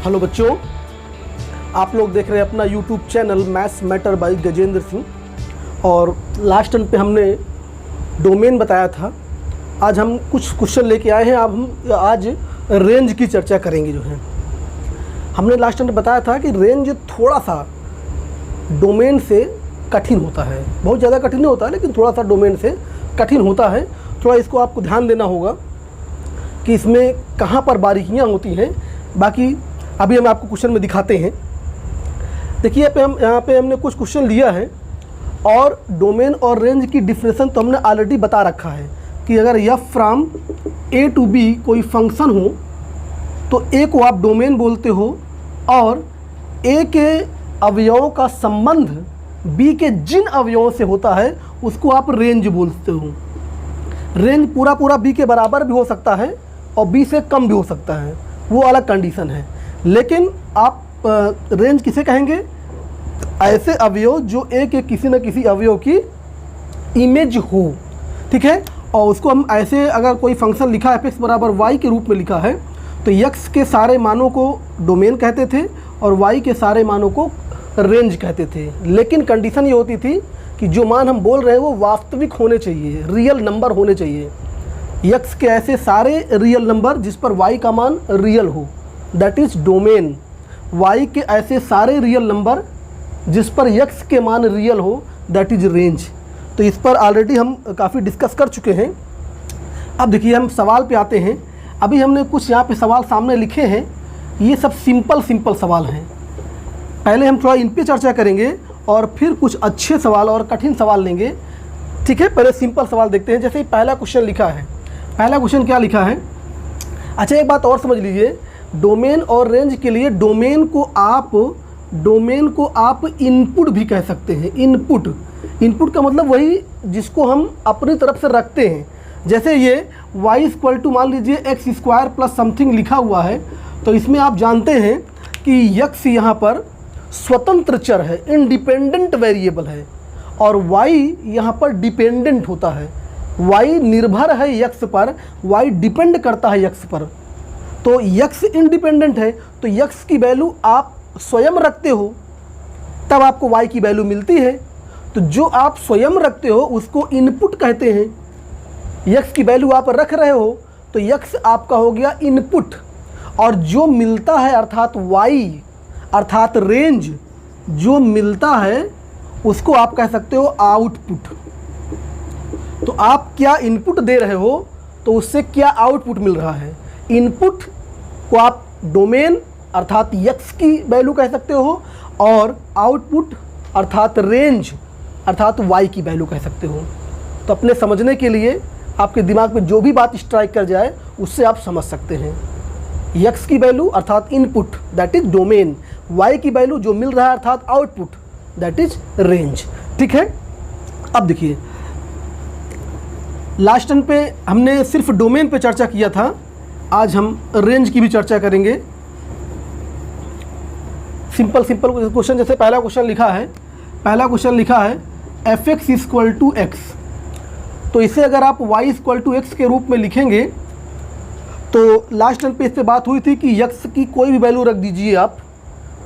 Hello बच्चों, आप लोग देख रहे हैं अपना YouTube channel maths matter bye Gajendra Singh. और लास्ट टर्म पे हमने डोमेन बताया था। आज हम कुछ क्वेश्चन लेके आए हैं। अब हम आज रेंज की चर्चा करेंगे। जो है हमने लास्ट टर्म पे बताया था कि रेंज थोड़ा सा डोमेन से कठिन होता है, बहुत ज़्यादा कठिन नहीं होता है, लेकिन थोड़ा सा डोमेन से कठिन होता है। थोड़ा इसको आपको ध्यान देना होगा कि इसमें कहाँ पर बारीकियाँ होती हैं। बाकी अभी हम आपको क्वेश्चन में दिखाते हैं। देखिए यहाँ पे हमने कुछ क्वेश्चन लिया है और डोमेन और रेंज की डिफिनेशन तो हमने ऑलरेडी बता रखा है कि अगर F from A to B कोई फंक्शन हो तो ए को आप डोमेन बोलते हो और ए के अवयवों का संबंध बी के जिन अवयवों से होता है उसको आप रेंज बोलते हो। रेंज पूरा बी के बराबर भी हो सकता है और बी से कम भी हो सकता है, वो अलग कंडीशन है। लेकिन आप रेंज किसे कहेंगे? ऐसे अवयव जो ए के किसी न किसी अवयव की इमेज हो, ठीक है। और उसको हम ऐसे, अगर कोई फंक्शन लिखा है x बराबर y के रूप में लिखा है तो x के सारे मानों को डोमेन कहते थे और y के सारे मानों को रेंज कहते थे। लेकिन कंडीशन ये होती थी कि जो मान हम बोल रहे हैं वो वास्तविक होने चाहिए, रियल नंबर होने चाहिए। x के ऐसे सारे रियल नंबर जिस पर y का मान रियल हो, दैट इज़ डोमेन। y के ऐसे सारे रियल नंबर जिस पर x के मान रियल हो, दैट इज़ रेंज। तो इस पर ऑलरेडी हम काफ़ी डिस्कस कर चुके हैं। अब देखिए हम सवाल पे आते हैं। अभी हमने कुछ यहाँ पे सवाल सामने लिखे हैं, ये सब सिंपल सवाल हैं। पहले हम थोड़ा इन पे चर्चा करेंगे और फिर कुछ अच्छे सवाल और कठिन सवाल लेंगे, ठीक है। पहले सिंपल सवाल देखते हैं। जैसे ही पहला क्वेश्चन लिखा है, पहला क्वेश्चन क्या लिखा है? अच्छा, एक बात और समझ लीजिए, डोमेन और रेंज के लिए डोमेन को आप इनपुट भी कह सकते हैं। इनपुट का मतलब वही जिसको हम अपनी तरफ से रखते हैं। जैसे ये y इक्वल टू मान लीजिए एक्स स्क्वायर प्लस समथिंग लिखा हुआ है, तो इसमें आप जानते हैं कि x यहाँ पर स्वतंत्र चर है, इंडिपेंडेंट वेरिएबल है, और y यहाँ पर डिपेंडेंट होता है। y निर्भर है x पर, y डिपेंड करता है x पर। तो x इंडिपेंडेंट है तो x की वैल्यू आप स्वयं रखते हो, तब आपको y की वैल्यू मिलती है। तो जो आप स्वयं रखते हो उसको इनपुट कहते हैं। x की वैल्यू आप रख रहे हो तो x आपका हो गया इनपुट, और जो मिलता है अर्थात y अर्थात रेंज जो मिलता है उसको आप कह सकते हो आउटपुट। तो आप क्या इनपुट दे रहे हो तो उससे क्या आउटपुट मिल रहा है। इनपुट को आप डोमेन अर्थात x की वैल्यू कह सकते हो और आउटपुट अर्थात रेंज अर्थात y की वैल्यू कह सकते हो। तो अपने समझने के लिए आपके दिमाग में जो भी बात स्ट्राइक कर जाए उससे आप समझ सकते हैं। x की वैल्यू अर्थात input that is domain, y की वैल्यू जो मिल रहा है अर्थात आउटपुट दैट इज रेंज, ठीक है। अब देखिए लास्ट टर्म पे हमने सिर्फ डोमेन पे चर्चा किया था, आज हम रेंज की भी चर्चा करेंगे। Simple question. जैसे पहला क्वेश्चन लिखा है f(x) इक्वल टू x। तो इसे अगर आप y इक्वल टू x के रूप में लिखेंगे तो लास्ट टाइम पे इस पे बात हुई थी कि x की कोई भी वैल्यू रख दीजिए आप,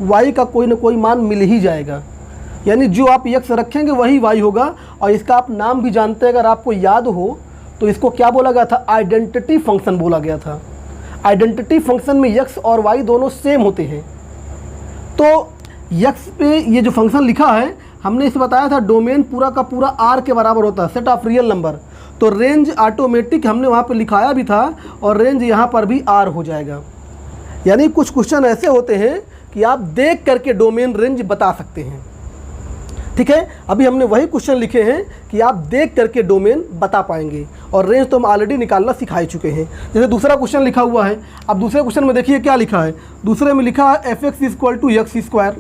y का कोई ना कोई मान मिल ही जाएगा। यानी जो आप x रखेंगे वही y होगा। और इसका आप नाम भी जानते हैं, अगर आपको याद हो तो इसको क्या बोला गया था? आइडेंटिटी फंक्शन बोला गया था। आइडेंटिटी फंक्शन में x और y दोनों सेम होते हैं। तो x पे ये जो फंक्शन लिखा है, हमने इसे बताया था डोमेन पूरा का पूरा r के बराबर होता है, सेट ऑफ रियल नंबर। तो रेंज ऑटोमेटिक हमने वहाँ पे लिखाया भी था और रेंज यहाँ पर भी r हो जाएगा। यानी कुछ क्वेश्चन ऐसे होते हैं कि आप देख करके डोमेन रेंज बता सकते हैं, ठीक है। अभी हमने वही क्वेश्चन लिखे हैं कि आप देख करके डोमेन बता पाएंगे, और रेंज तो हम ऑलरेडी निकालना सिखा ही चुके हैं। जैसे दूसरा क्वेश्चन लिखा हुआ है, अब दूसरे क्वेश्चन में देखिए क्या लिखा है। दूसरे में लिखा है f(x) equal to x square.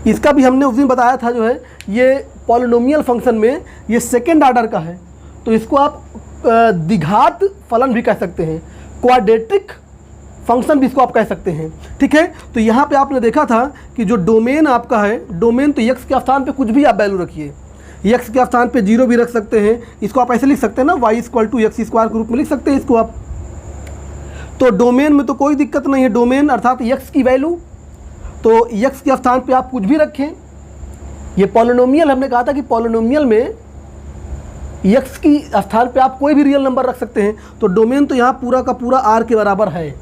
इसका भी हमने उस दिन बताया था, जो है ये पॉलिनोमियल फंक्शन में ये सेकेंड ऑर्डर का है, तो इसको आप द्विघात फलन भी कह सकते हैं, क्वाड्रेटिक फंक्शन भी इसको आप कह सकते हैं, ठीक है। तो यहाँ पे आपने देखा था कि जो डोमेन आपका है, डोमेन तो x के स्थान पे कुछ भी आप वैल्यू रखिए, x के स्थान पे 0 भी रख सकते हैं। इसको आप ऐसे लिख सकते हैं ना, y equal to x square के रूप में लिख सकते हैं इसको आप। तो डोमेन में तो कोई दिक्कत नहीं है, डोमेन अर्थात यक्स की वैल्यू, तो यक्स के स्थान पे आप कुछ भी रखें। ये पॉलिनोमियल, हमने कहा था कि पॉलिनोमियल में यक्स की स्थान पे आप कोई भी रियल नंबर रख सकते हैं। तो डोमेन तो यहाँ पूरा का पूरा आर के बराबर है,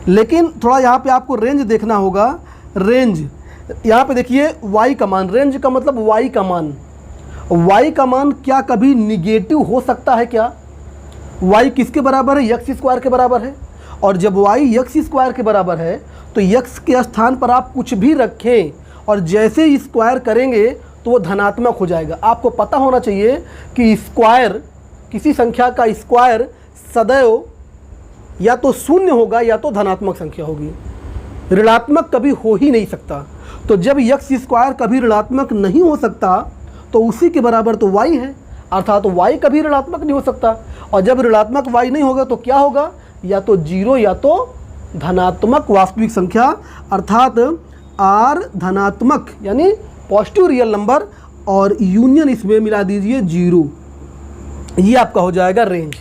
लेकिन थोड़ा यहाँ पे आपको रेंज देखना होगा। रेंज यहाँ पे देखिए वाई का मान, रेंज का मतलब वाई का मान। वाई का मान क्या कभी निगेटिव हो सकता है क्या? वाई किसके बराबर है? यक्स स्क्वायर के बराबर है। और जब वाई यक्स स्क्वायर के बराबर है तो यक्स के स्थान पर आप कुछ भी रखें और जैसे ही स्क्वायर करेंगे तो वो धनात्मक हो जाएगा। आपको पता होना चाहिए कि स्क्वायर, किसी संख्या का स्क्वायर सदैव या तो शून्य होगा या तो धनात्मक संख्या होगी, ऋणात्मक कभी हो ही नहीं सकता। तो जब यक्स स्क्वायर कभी ऋणात्मक नहीं हो सकता तो उसी के बराबर तो वाई है, अर्थात तो वाई कभी ऋणात्मक नहीं हो सकता। और जब ऋणात्मक वाई नहीं होगा तो क्या होगा? या तो जीरो या तो धनात्मक वास्तविक संख्या, अर्थात आर धनात्मक यानी पॉजिटिव रियल नंबर और यूनियन इसमें मिला दीजिए जीरो। ये आपका हो जाएगा रेंज।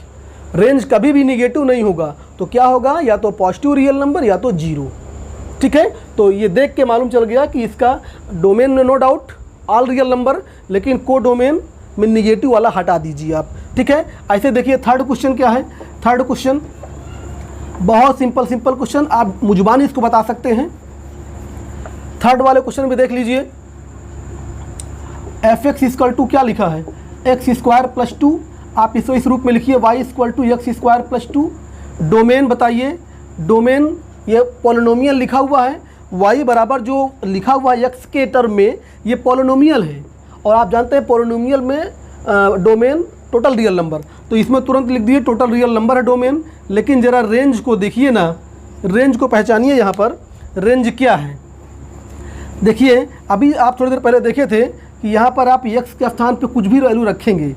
रेंज कभी भी निगेटिव नहीं होगा तो क्या होगा? या तो पॉजिटिव रियल नंबर या तो जीरो। ठीक है, तो ये देख के मालूम चल गया कि इसका डोमेन में no doubt all real number, लेकिन को डोमेन में निगेटिव वाला हटा दीजिए आप। ठीक है, ऐसे देखिए थर्ड क्वेश्चन क्या है। थर्ड क्वेश्चन बहुत सिंपल क्वेश्चन, आप मुजबानी इसको बता सकते हैं। थर्ड वाले क्वेश्चन में देख लीजिए, एफ एक्स इक्वल टू क्या लिखा है? X square plus two. आप इसको इस रूप में लिखिए, Y equal to X square plus two. Domain बताइए, डोमेन ये पॉलिनोमियल लिखा हुआ है, वाई बराबर जो लिखा हुआ है एक्स के टर्म में ये पॉलिनोमियल है। और आप जानते हैं पॉलिनोमियल में डोमेन टोटल रियल नंबर, तो इसमें तुरंत लिख दिए टोटल रियल नंबर है डोमेन। लेकिन ज़रा रेंज को देखिए ना, रेंज को पहचानिए। यहाँ पर रेंज क्या है देखिए, अभी आप थोड़ी देर पहले देखे थे कि यहाँ पर आप एक्स के स्थान पे कुछ भी वैल्यू रखेंगे,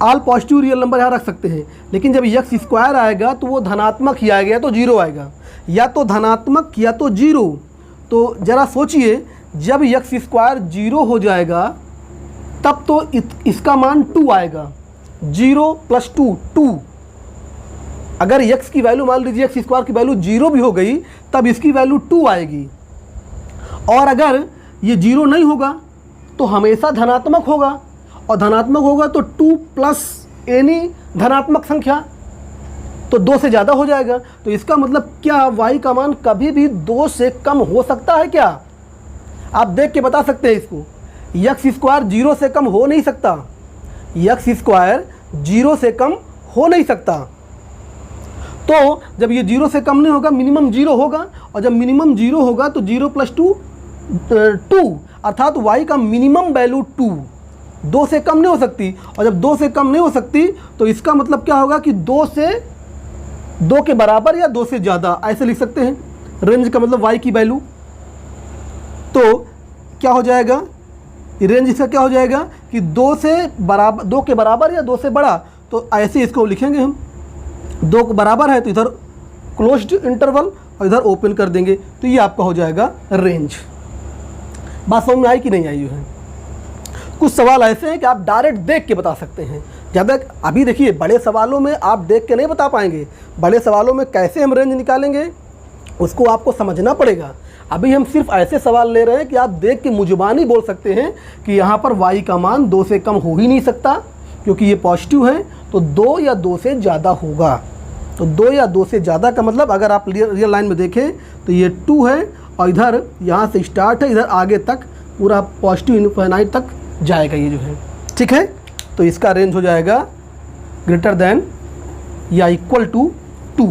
ऑल पॉजिटिव रियल नंबर यहाँ रख सकते हैं, लेकिन जब एक्स स्क्वायर आएगा तो वो धनात्मक ही आएगा या तो जीरो आएगा, या तो धनात्मक या तो जीरो। तो ज़रा सोचिए, जब एक्स स्क्वायर जीरो हो जाएगा तब तो इसका मान 2 आएगा। 0 + 2 2। अगर x की वैल्यू मान लीजिए एक्स स्क्वायर की वैल्यू 0 भी हो गई तब इसकी वैल्यू 2 आएगी। और अगर ये 0 नहीं होगा तो हमेशा धनात्मक होगा, और धनात्मक होगा तो 2 + एनी धनात्मक संख्या, तो 2 से ज़्यादा हो जाएगा। तो इसका मतलब क्या y का मान कभी भी 2 से कम हो सकता है क्या? आप देख के बता सकते हैं इसको। एक्स स्क्वायर 0 से कम हो नहीं सकता, एक्स स्क्वायर 0 से कम हो नहीं सकता। तो जब ये 0 से कम नहीं होगा, मिनिमम 0 होगा, और जब मिनिमम 0 होगा तो 0 + 2 2, अर्थात y का मिनिमम वैल्यू 2 से कम नहीं हो सकती। और जब 2 से कम नहीं हो सकती तो इसका मतलब क्या होगा कि 2 के बराबर या 2 से ज़्यादा, ऐसे लिख सकते हैं। रेंज का मतलब y की वैल्यू, तो क्या हो जाएगा? रेंज इसका क्या हो जाएगा कि 2 के बराबर या 2 से बड़ा। तो ऐसे इसको लिखेंगे हम, 2 के बराबर है तो इधर क्लोज्ड इंटरवल और इधर ओपन कर देंगे, तो ये आपका हो जाएगा रेंज। बात समझ में आई कि नहीं आई है? कुछ सवाल ऐसे हैं कि आप डायरेक्ट देख के बता सकते हैं। ज़्यादा अभी देखिए, बड़े सवालों में आप देख के नहीं बता पाएंगे। बड़े सवालों में कैसे हम रेंज निकालेंगे उसको आपको समझना पड़ेगा। अभी हम सिर्फ ऐसे सवाल ले रहे हैं कि आप देख के मुजबानी बोल सकते हैं कि यहाँ पर y का मान 2 से कम हो ही नहीं सकता, क्योंकि ये पॉजिटिव है तो 2 या 2 से ज़्यादा होगा। तो 2 या 2 से ज़्यादा का मतलब अगर आप रियल लाइन में देखें तो ये 2 है, और इधर यहाँ से स्टार्ट है, इधर आगे तक पूरा पॉजिटिव इनफाइनाइट तक जाएगा ये जो है। ठीक है, तो इसका रेंज हो जाएगा ग्रेटर देन या इक्वल टू 2।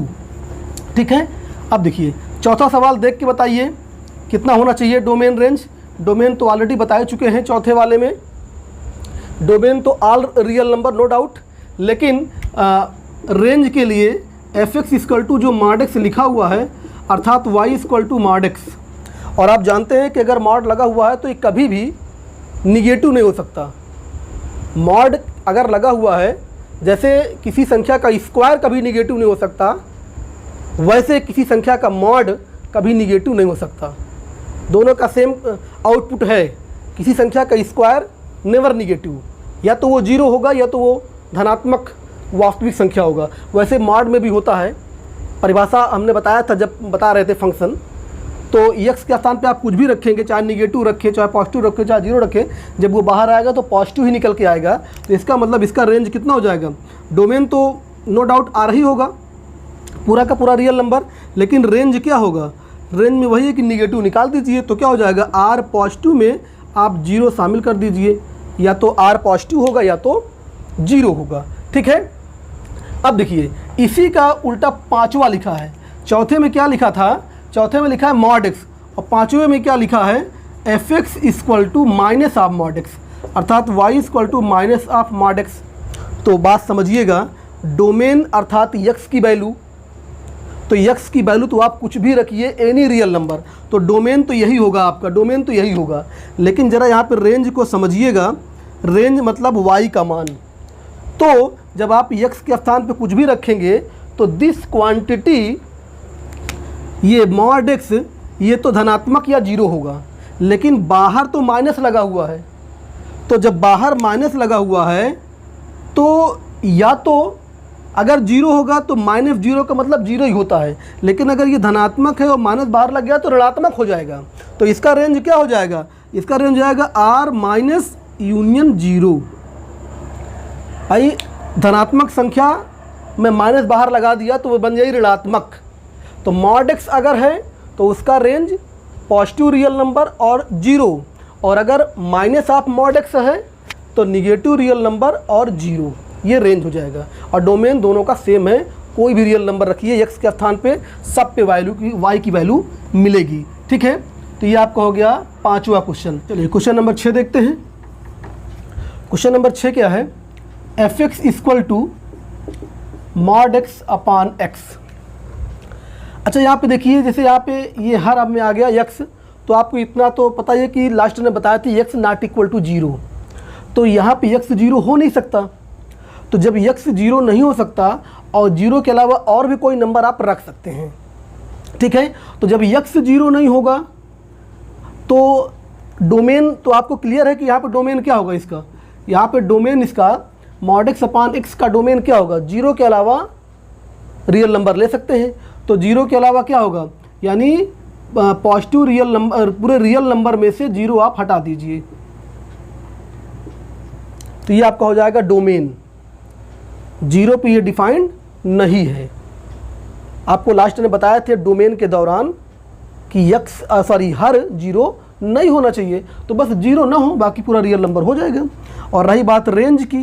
ठीक है, अब देखिए चौथा सवाल देख के बताइए कितना होना चाहिए डोमेन रेंज। डोमेन तो ऑलरेडी बता चुके हैं चौथे वाले में, डोमेन तो all real number no doubt, लेकिन रेंज के लिए एफ एक्स इक्वल टू जो मॉड एक्स लिखा हुआ है, अर्थात y equal to mod X. और आप जानते हैं कि अगर मॉड लगा हुआ है तो ये कभी भी निगेटिव नहीं हो सकता। मॉड अगर लगा हुआ है, जैसे किसी संख्या का स्क्वायर कभी निगेटिव नहीं हो सकता, वैसे किसी संख्या का मॉड कभी निगेटिव नहीं हो सकता। दोनों का सेम आउटपुट है। किसी संख्या का स्क्वायर नेवर निगेटिव, या तो वो 0 होगा या तो वो धनात्मक वास्तविक संख्या होगा। वैसे मॉड में भी होता है, परिभाषा हमने बताया था जब बता रहे थे फंक्शन, तो x के स्थान पे आप कुछ भी रखेंगे, चाहे निगेटिव रखें, चाहे पॉजिटिव रखें, चाहे जीरो रखें, जब वो बाहर आएगा तो पॉजिटिव ही निकल के आएगा। तो इसका मतलब इसका रेंज कितना हो जाएगा? डोमेन तो नो डाउट आ रही होगा, पूरा का पूरा रियल नंबर, लेकिन रेंज क्या होगा? रेंज में वही है कि निगेटिव निकाल दीजिए, तो क्या हो जाएगा? r पॉजिटिव में आप जीरो शामिल कर दीजिए, या तो r पॉजिटिव होगा या तो जीरो होगा। ठीक है, अब देखिए इसी का उल्टा पांचवा लिखा है। चौथे में क्या लिखा था? चौथे में लिखा है मॉड x, और पांचवें में क्या लिखा है? fx equal to minus of mod x, अर्थात y equal to minus of mod x। तो बात समझिएगा, डोमेन अर्थात x की वैल्यू, तो x की वैल्यू तो आप कुछ भी रखिए, एनी रियल नंबर, तो डोमेन तो यही होगा आपका, डोमेन तो यही होगा। लेकिन ज़रा यहाँ पे रेंज को समझिएगा, रेंज मतलब y का मान। तो जब आप x के स्थान पे कुछ भी रखेंगे तो दिस क्वांटिटी, ये मॉड x, ये तो धनात्मक या जीरो होगा, लेकिन बाहर तो माइनस लगा हुआ है। तो जब बाहर माइनस लगा हुआ है तो या तो अगर जीरो होगा तो माइनस जीरो का मतलब जीरो ही होता है, लेकिन अगर ये धनात्मक है और माइनस बाहर लग गया तो ऋणात्मक हो जाएगा। तो इसका रेंज क्या हो जाएगा? इसका रेंज जाएगा r माइनस यूनियन जीरो। भाई धनात्मक संख्या में माइनस बाहर लगा दिया तो वो बन जाएगी ऋणात्मक। तो मॉड x अगर है तो उसका रेंज पॉजिटिव रियल नंबर और जीरो, और अगर माइनस ऑफ मॉड x है तो निगेटिव रियल नंबर और जीरो, ये रेंज हो जाएगा। और डोमेन दोनों का सेम है, कोई भी रियल नंबर रखिए x के स्थान पे, सब पे वैल्यू की y की वैल्यू मिलेगी। ठीक है, तो ये आपका हो गया पांचवा क्वेश्चन। चलिए क्वेश्चन नंबर 6 देखते हैं। क्वेश्चन नंबर 6 क्या है? fx equal to mod x upon x। अच्छा यहाँ पे देखिए, जैसे यहाँ पे ये हर अब में आ गया x, तो आपको इतना तो पता ही है कि लास्ट ने बताया था x not equal to zero, तो यहाँ पे x जीरो हो नहीं सकता। तो जब x जीरो नहीं हो सकता और जीरो के अलावा और भी कोई नंबर आप रख सकते हैं। ठीक है, तो जब x जीरो नहीं होगा तो डोमेन तो आपको क्लियर है कि यहाँ पे डोमेन क्या होगा इसका? यहाँ पे डोमेन इसका मॉड x अपान x का डोमेन क्या होगा? जीरो के अलावा रियल नंबर ले सकते हैं, तो जीरो के अलावा क्या होगा? यानी पॉजिटिव रियल नंबर, पूरे रियल नंबर में से जीरो आप हटा दीजिए, तो ये आपका हो जाएगा डोमेन। जीरो पे ये डिफाइंड नहीं है। आपको लास्ट ने बताया थे डोमेन के दौरान कि हर जीरो नहीं होना चाहिए, तो बस जीरो ना हो, बाकी पूरा रियल नंबर हो जाएगा। और रही बात रेंज की,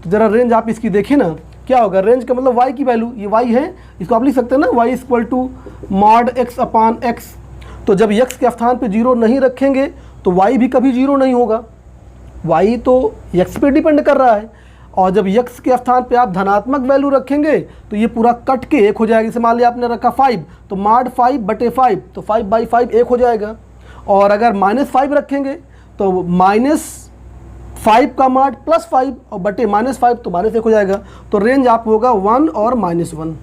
तो ज़रा रेंज आप इसकी देखें ना, क्या होगा? रेंज का मतलब y की वैल्यू, ये y है, इसको आप लिख सकते हैं ना, y equal to mod x upon x। तो जब x के स्थान पे जीरो नहीं रखेंगे तो y भी कभी जीरो नहीं होगा, y तो x पे डिपेंड कर रहा है। और जब x के स्थान पे आप धनात्मक वैल्यू रखेंगे तो ये पूरा कट के एक हो जाएगा। जैसे मान लिया आपने रखा 5, तो मॉड 5 बटे 5, तो 5/5 एक हो जाएगा। और अगर -5 रखेंगे तो -5 का मॉड +5 और बटे -5 तो -1 हो जाएगा। तो रेंज आप होगा 1 और -1,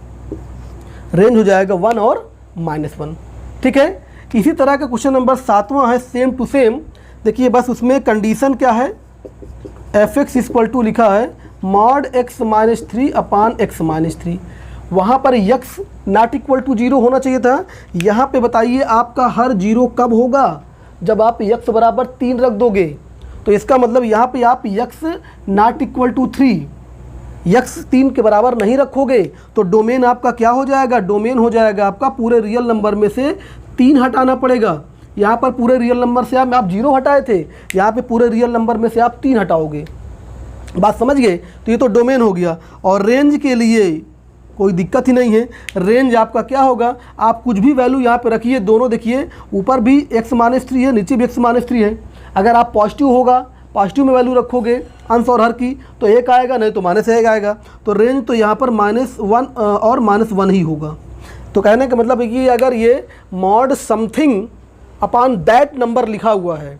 रेंज हो जाएगा 1 और -1। ठीक है, इसी तरह का क्वेश्चन नंबर 7वां है, सेम टू सेम। देखिए बस उसमें कंडीशन क्या है? fx इक्वल टू लिखा है mod x minus 3 upon x minus 3। वहाँ पर x not equal to zero होना चाहिए था। यहाँ पे बताइए आपका हर जीरो कब होगा? जब आप x बराबर 3 रख दोगे। तो इसका मतलब यहाँ पे आप x not equal to 3, x 3 के बराबर नहीं रखोगे तो डोमेन आपका क्या हो जाएगा? डोमेन हो जाएगा आपका पूरे रियल नंबर में से 3 हटाना पड़ेगा। यहाँ पर पूरे रियल नंबर से आप 0 हटाए थे, यहाँ पे पूरे रियल नंबर में से आप 3 हटाओगे। बात समझ गए? तो ये तो डोमेन हो गया। और रेंज के लिए कोई दिक्कत ही नहीं है। रेंज आपका क्या होगा? आप कुछ भी वैल्यू यहाँ पे रखिए, दोनों देखिए, ऊपर भी x माइनस 3 है, नीचे भी x माइनस 3 है। अगर आप पॉजिटिव होगा, पॉजिटिव में वैल्यू रखोगे अंश और हर की, तो 1 आएगा, नहीं तो -1 आएगा। तो रेंज तो यहाँ पर -1 और -1 ही होगा। तो कहने का मतलब है कि अगर ये mod something upon that number लिखा हुआ है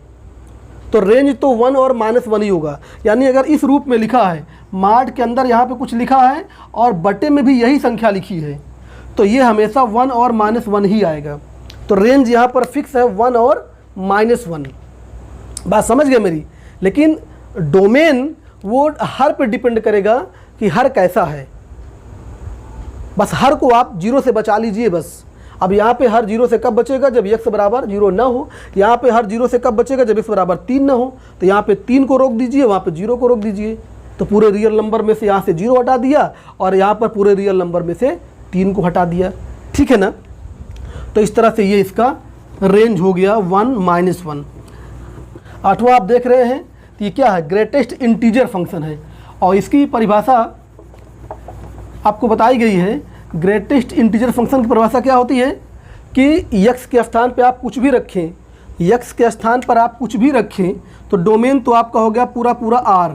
तो रेंज तो 1 और -1 ही होगा। यानी अगर इस रूप में लिखा है, मॉड के अंदर यहाँ पे कुछ लिखा है और बटे में भी यही संख्या लिखी है, तो ये हमेशा 1 और -1 ही आएगा। तो रेंज यहाँ पर फिक्स है 1 और -1। बात समझ गए मेरी? लेकिन डोमेन वो हर पे डिपेंड करेगा, कि हर कैसा है, बस हर को आप जीरो से बचा लीजिए बस। अब यहाँ पे हर जीरो से कब बचेगा, जब x बराबर जीरो ना हो। यहाँ पे हर जीरो से कब बचेगा, जब x बराबर 3 ना हो। तो यहाँ पे 3 को रोक दीजिए, वहाँ पे 0 को रोक दीजिए। तो पूरे रियल नंबर में से यहाँ से 0 हटा दिया और यहाँ पर पूरे रियल नंबर में से 3 को हटा दिया, ठीक है ना। तो इस तरह से ये इसका रेंज हो गया 1 - 1। आठवां आप देख रहे हैं, तो ये क्या है, ग्रेटेस्ट इंटीजर फंक्शन है और इसकी परिभाषा आपको बताई गई है। ग्रेटेस्ट इंटीजर फंक्शन की परिभाषा क्या होती है कि x के स्थान पे आप कुछ भी रखें, x के स्थान पर आप कुछ भी रखें तो डोमेन तो आपका हो गया पूरा पूरा r,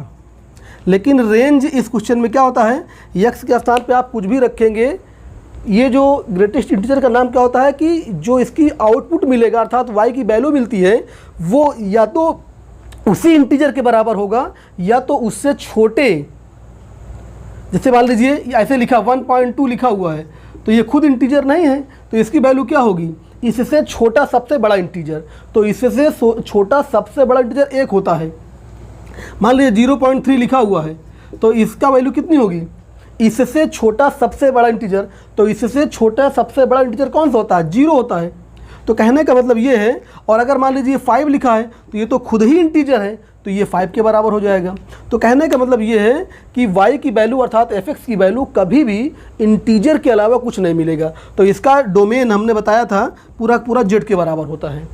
लेकिन रेंज इस क्वेश्चन में क्या होता है, x के स्थान पे आप कुछ भी रखेंगे। ये जो ग्रेटेस्ट इंटीजर का नाम क्या होता है कि जो इसकी आउटपुट मिलेगा अर्थात y की वैल्यू मिलती है वो या तो उसी इंटीजर के बराबर होगा या तो उससे छोटे। जैसे मान लीजिए ऐसे लिखा 1.2 लिखा हुआ है तो ये खुद इंटीजर नहीं है, तो इसकी वैल्यू क्या होगी, इससे छोटा सबसे बड़ा इंटीजर। तो इससे छोटा सबसे बड़ा इंटीजर 1 होता है। मान लीजिए 0.3 लिखा हुआ है तो इसका वैल्यू कितनी होगी, इससे छोटा सबसे बड़ा इंटीजर। तो इससे छोटा सबसे बड़ा इंटीजर कौन सा होता है, 0 होता है। तो कहने का मतलब ये है। और अगर मान लीजिए 5 लिखा है तो ये तो खुद ही इंटीजर है, तो ये 5 के बराबर हो जाएगा। तो कहने का मतलब ये है कि y की वैल्यू अर्थात fx की वैल्यू कभी भी इंटीजर के अलावा कुछ नहीं मिलेगा। तो इसका डोमेन हमने बताया था पूरा पूरा z के बराबर होता है।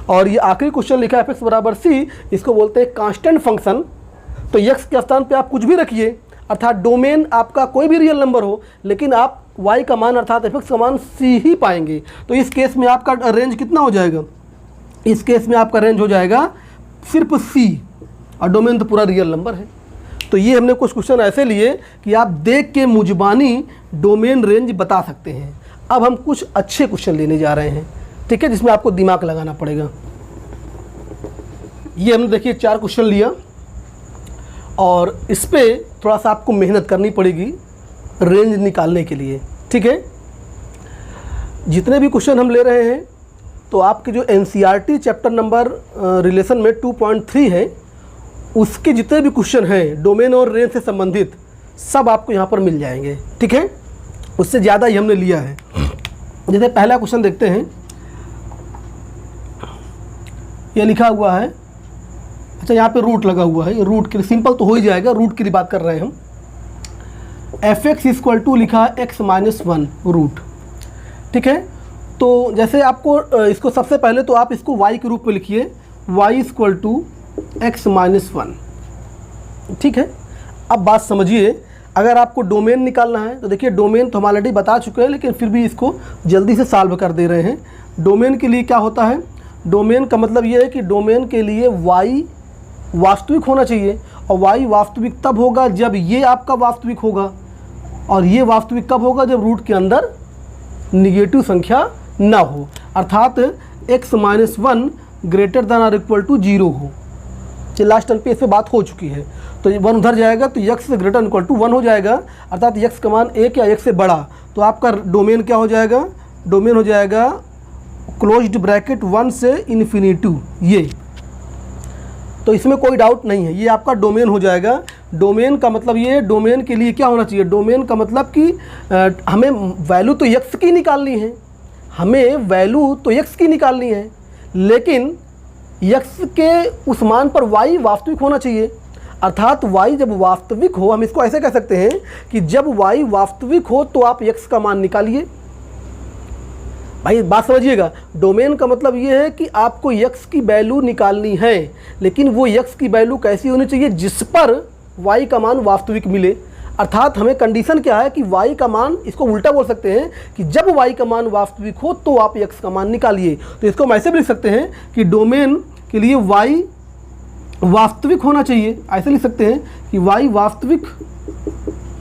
और ये आखिरी क्वेश्चन लिखा है fx बराबर c, इसको बोलते हैं कांस्टेंट फंक्शन। तो x के स्थान पे आप कुछ भी रखिए अर्थात डोमेन आपका कोई भी रियल नंबर हो, लेकिन आप y का मान अर्थात fx का मान c ही पाएंगे। तो इस केस में आपका रेंज कितना हो जाएगा, इस केस में आपका रेंज हो जाएगा सिर्फ c और डोमेन तो पूरा रियल नंबर है। तो ये हमने कुछ क्वेश्चन ऐसे लिए कि आप देख के मुजबानी डोमेन रेंज बता सकते हैं। अब हम कुछ अच्छे क्वेश्चन लेने जा रहे हैं, ठीक है, जिसमें आपको दिमाग लगाना पड़ेगा। ये हमने देखिए 4 क्वेश्चन लिया और इस पर थोड़ा सा आपको मेहनत करनी पड़ेगी रेंज निकालने के लिए, ठीक है। जितने भी क्वेश्चन हम ले रहे हैं तो आपके जो NCERT चैप्टर नंबर रिलेशन में 2.3 है उसके जितने भी क्वेश्चन हैं डोमेन और रेंज से संबंधित सब आपको यहाँ पर मिल जाएंगे, ठीक है। उससे ज़्यादा ही हमने लिया है। जैसे पहला क्वेश्चन देखते हैं, ये लिखा हुआ है, अच्छा यहाँ पे रूट लगा हुआ है, ये रूट के लिए सिंपल तो हो ही जाएगा, रूट के लिए बात कर रहे हैं हम। fx = लिखा है x - 1 रूट, ठीक है। तो जैसे आपको इसको सबसे पहले तो आप इसको y के रूप में लिखिए, y = x - 1, ठीक है। अब बात समझिए, अगर आपको डोमेन निकालना है तो देखिए डोमेन तो हम ऑलरेडी बता चुके हैं, लेकिन फिर भी इसको जल्दी से सॉल्व कर दे रहे हैं। डोमेन के लिए क्या होता है, डोमेन का मतलब ये है कि डोमेन के लिए y वास्तविक होना चाहिए और y वास्तविक तब होगा जब ये आपका वास्तविक होगा, और ये वास्तविक कब होगा, जब रूट के अंदर निगेटिव संख्या ना हो, अर्थात x - 1 > 0 हो। चलिए लास्ट टर्म पे इस पर बात हो चुकी है, तो 1 उधर जाएगा तो x > 1 हो जाएगा, अर्थात x का मान 1 या 1 से बड़ा। तो आपका डोमेन क्या हो जाएगा, डोमेन हो जाएगा क्लोज्ड ब्रैकेट 1 से इन्फिनिटी, ये। तो इसमें कोई डाउट नहीं है, ये आपका डोमेन हो जाएगा। डोमेन का मतलब ये, डोमेन के लिए क्या होना चाहिए, डोमेन का मतलब कि हमें वैल्यू तो x की निकालनी है, हमें वैल्यू तो x की निकालनी है, लेकिन x के उस मान पर y वास्तविक होना चाहिए। अर्थात y जब वास्तविक हो, हम इसको ऐसे कह सकते हैं कि जब y वास्तविक हो तो आप x का मान निकालिए। भाई बात समझिएगा, डोमेन का मतलब ये है कि आपको x की वैल्यू निकालनी है, लेकिन वो x की वैल्यू कैसी होनी चाहिए, जिस पर y का मान वास्तविक मिले। अर्थात हमें कंडीशन क्या है कि y का मान, इसको उल्टा बोल सकते हैं कि जब y का मान वास्तविक हो तो आप x का मान निकालिए। तो इसको हम ऐसे भी लिख सकते हैं कि डोमेन के लिए y वास्तविक होना चाहिए, ऐसे लिख सकते हैं कि y वास्तविक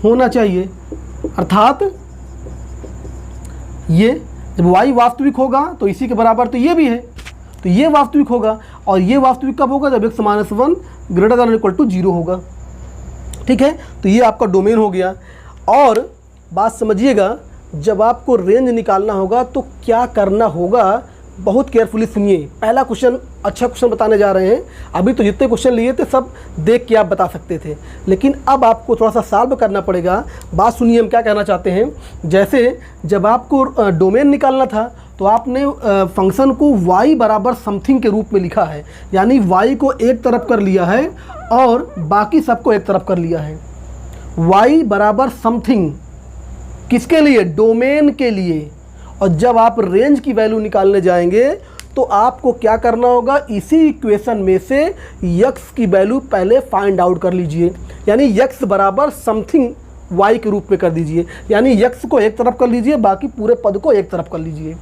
होना चाहिए, अर्थात ये जब y वास्तविक होगा तो इसी के बराबर तो ये भी है, तो ये वास्तविक होगा। और ये वास्तविक कब होगा, जब x - 1 > 0 होगा, ठीक है। तो ये आपका डोमेन हो गया। और बात समझिएगा, जब आपको रेंज निकालना होगा तो क्या करना होगा, बहुत केयरफुली सुनिए। पहला क्वेश्चन अच्छा क्वेश्चन बताने जा रहे हैं। अभी तो जितने क्वेश्चन लिए थे सब देख के आप बता सकते थे, लेकिन अब आपको थोड़ा सा सॉल्व करना पड़ेगा। बात सुनिए, हम क्या कहना चाहते हैं। जैसे जब आपको डोमेन निकालना था तो आपने फंक्शन को y बराबर समथिंग के रूप में लिखा है, यानी y को एक तरफ कर लिया है और बाकी सबको एक तरफ कर लिया है। y बराबर समथिंग किसके लिए? डोमेन के लिए। और जब आप रेंज की वैल्यू निकालने जाएंगे तो आपको क्या करना होगा, इसी इक्वेशन में से x की वैल्यू पहले फाइंड आउट कर लीजिए, यानी x बराबर समथिंग y के रूप में कर दीजिए, यानी x को एक तरफ कर लीजिए, बाकी पूरे पद को एक तरफ कर लीजिए।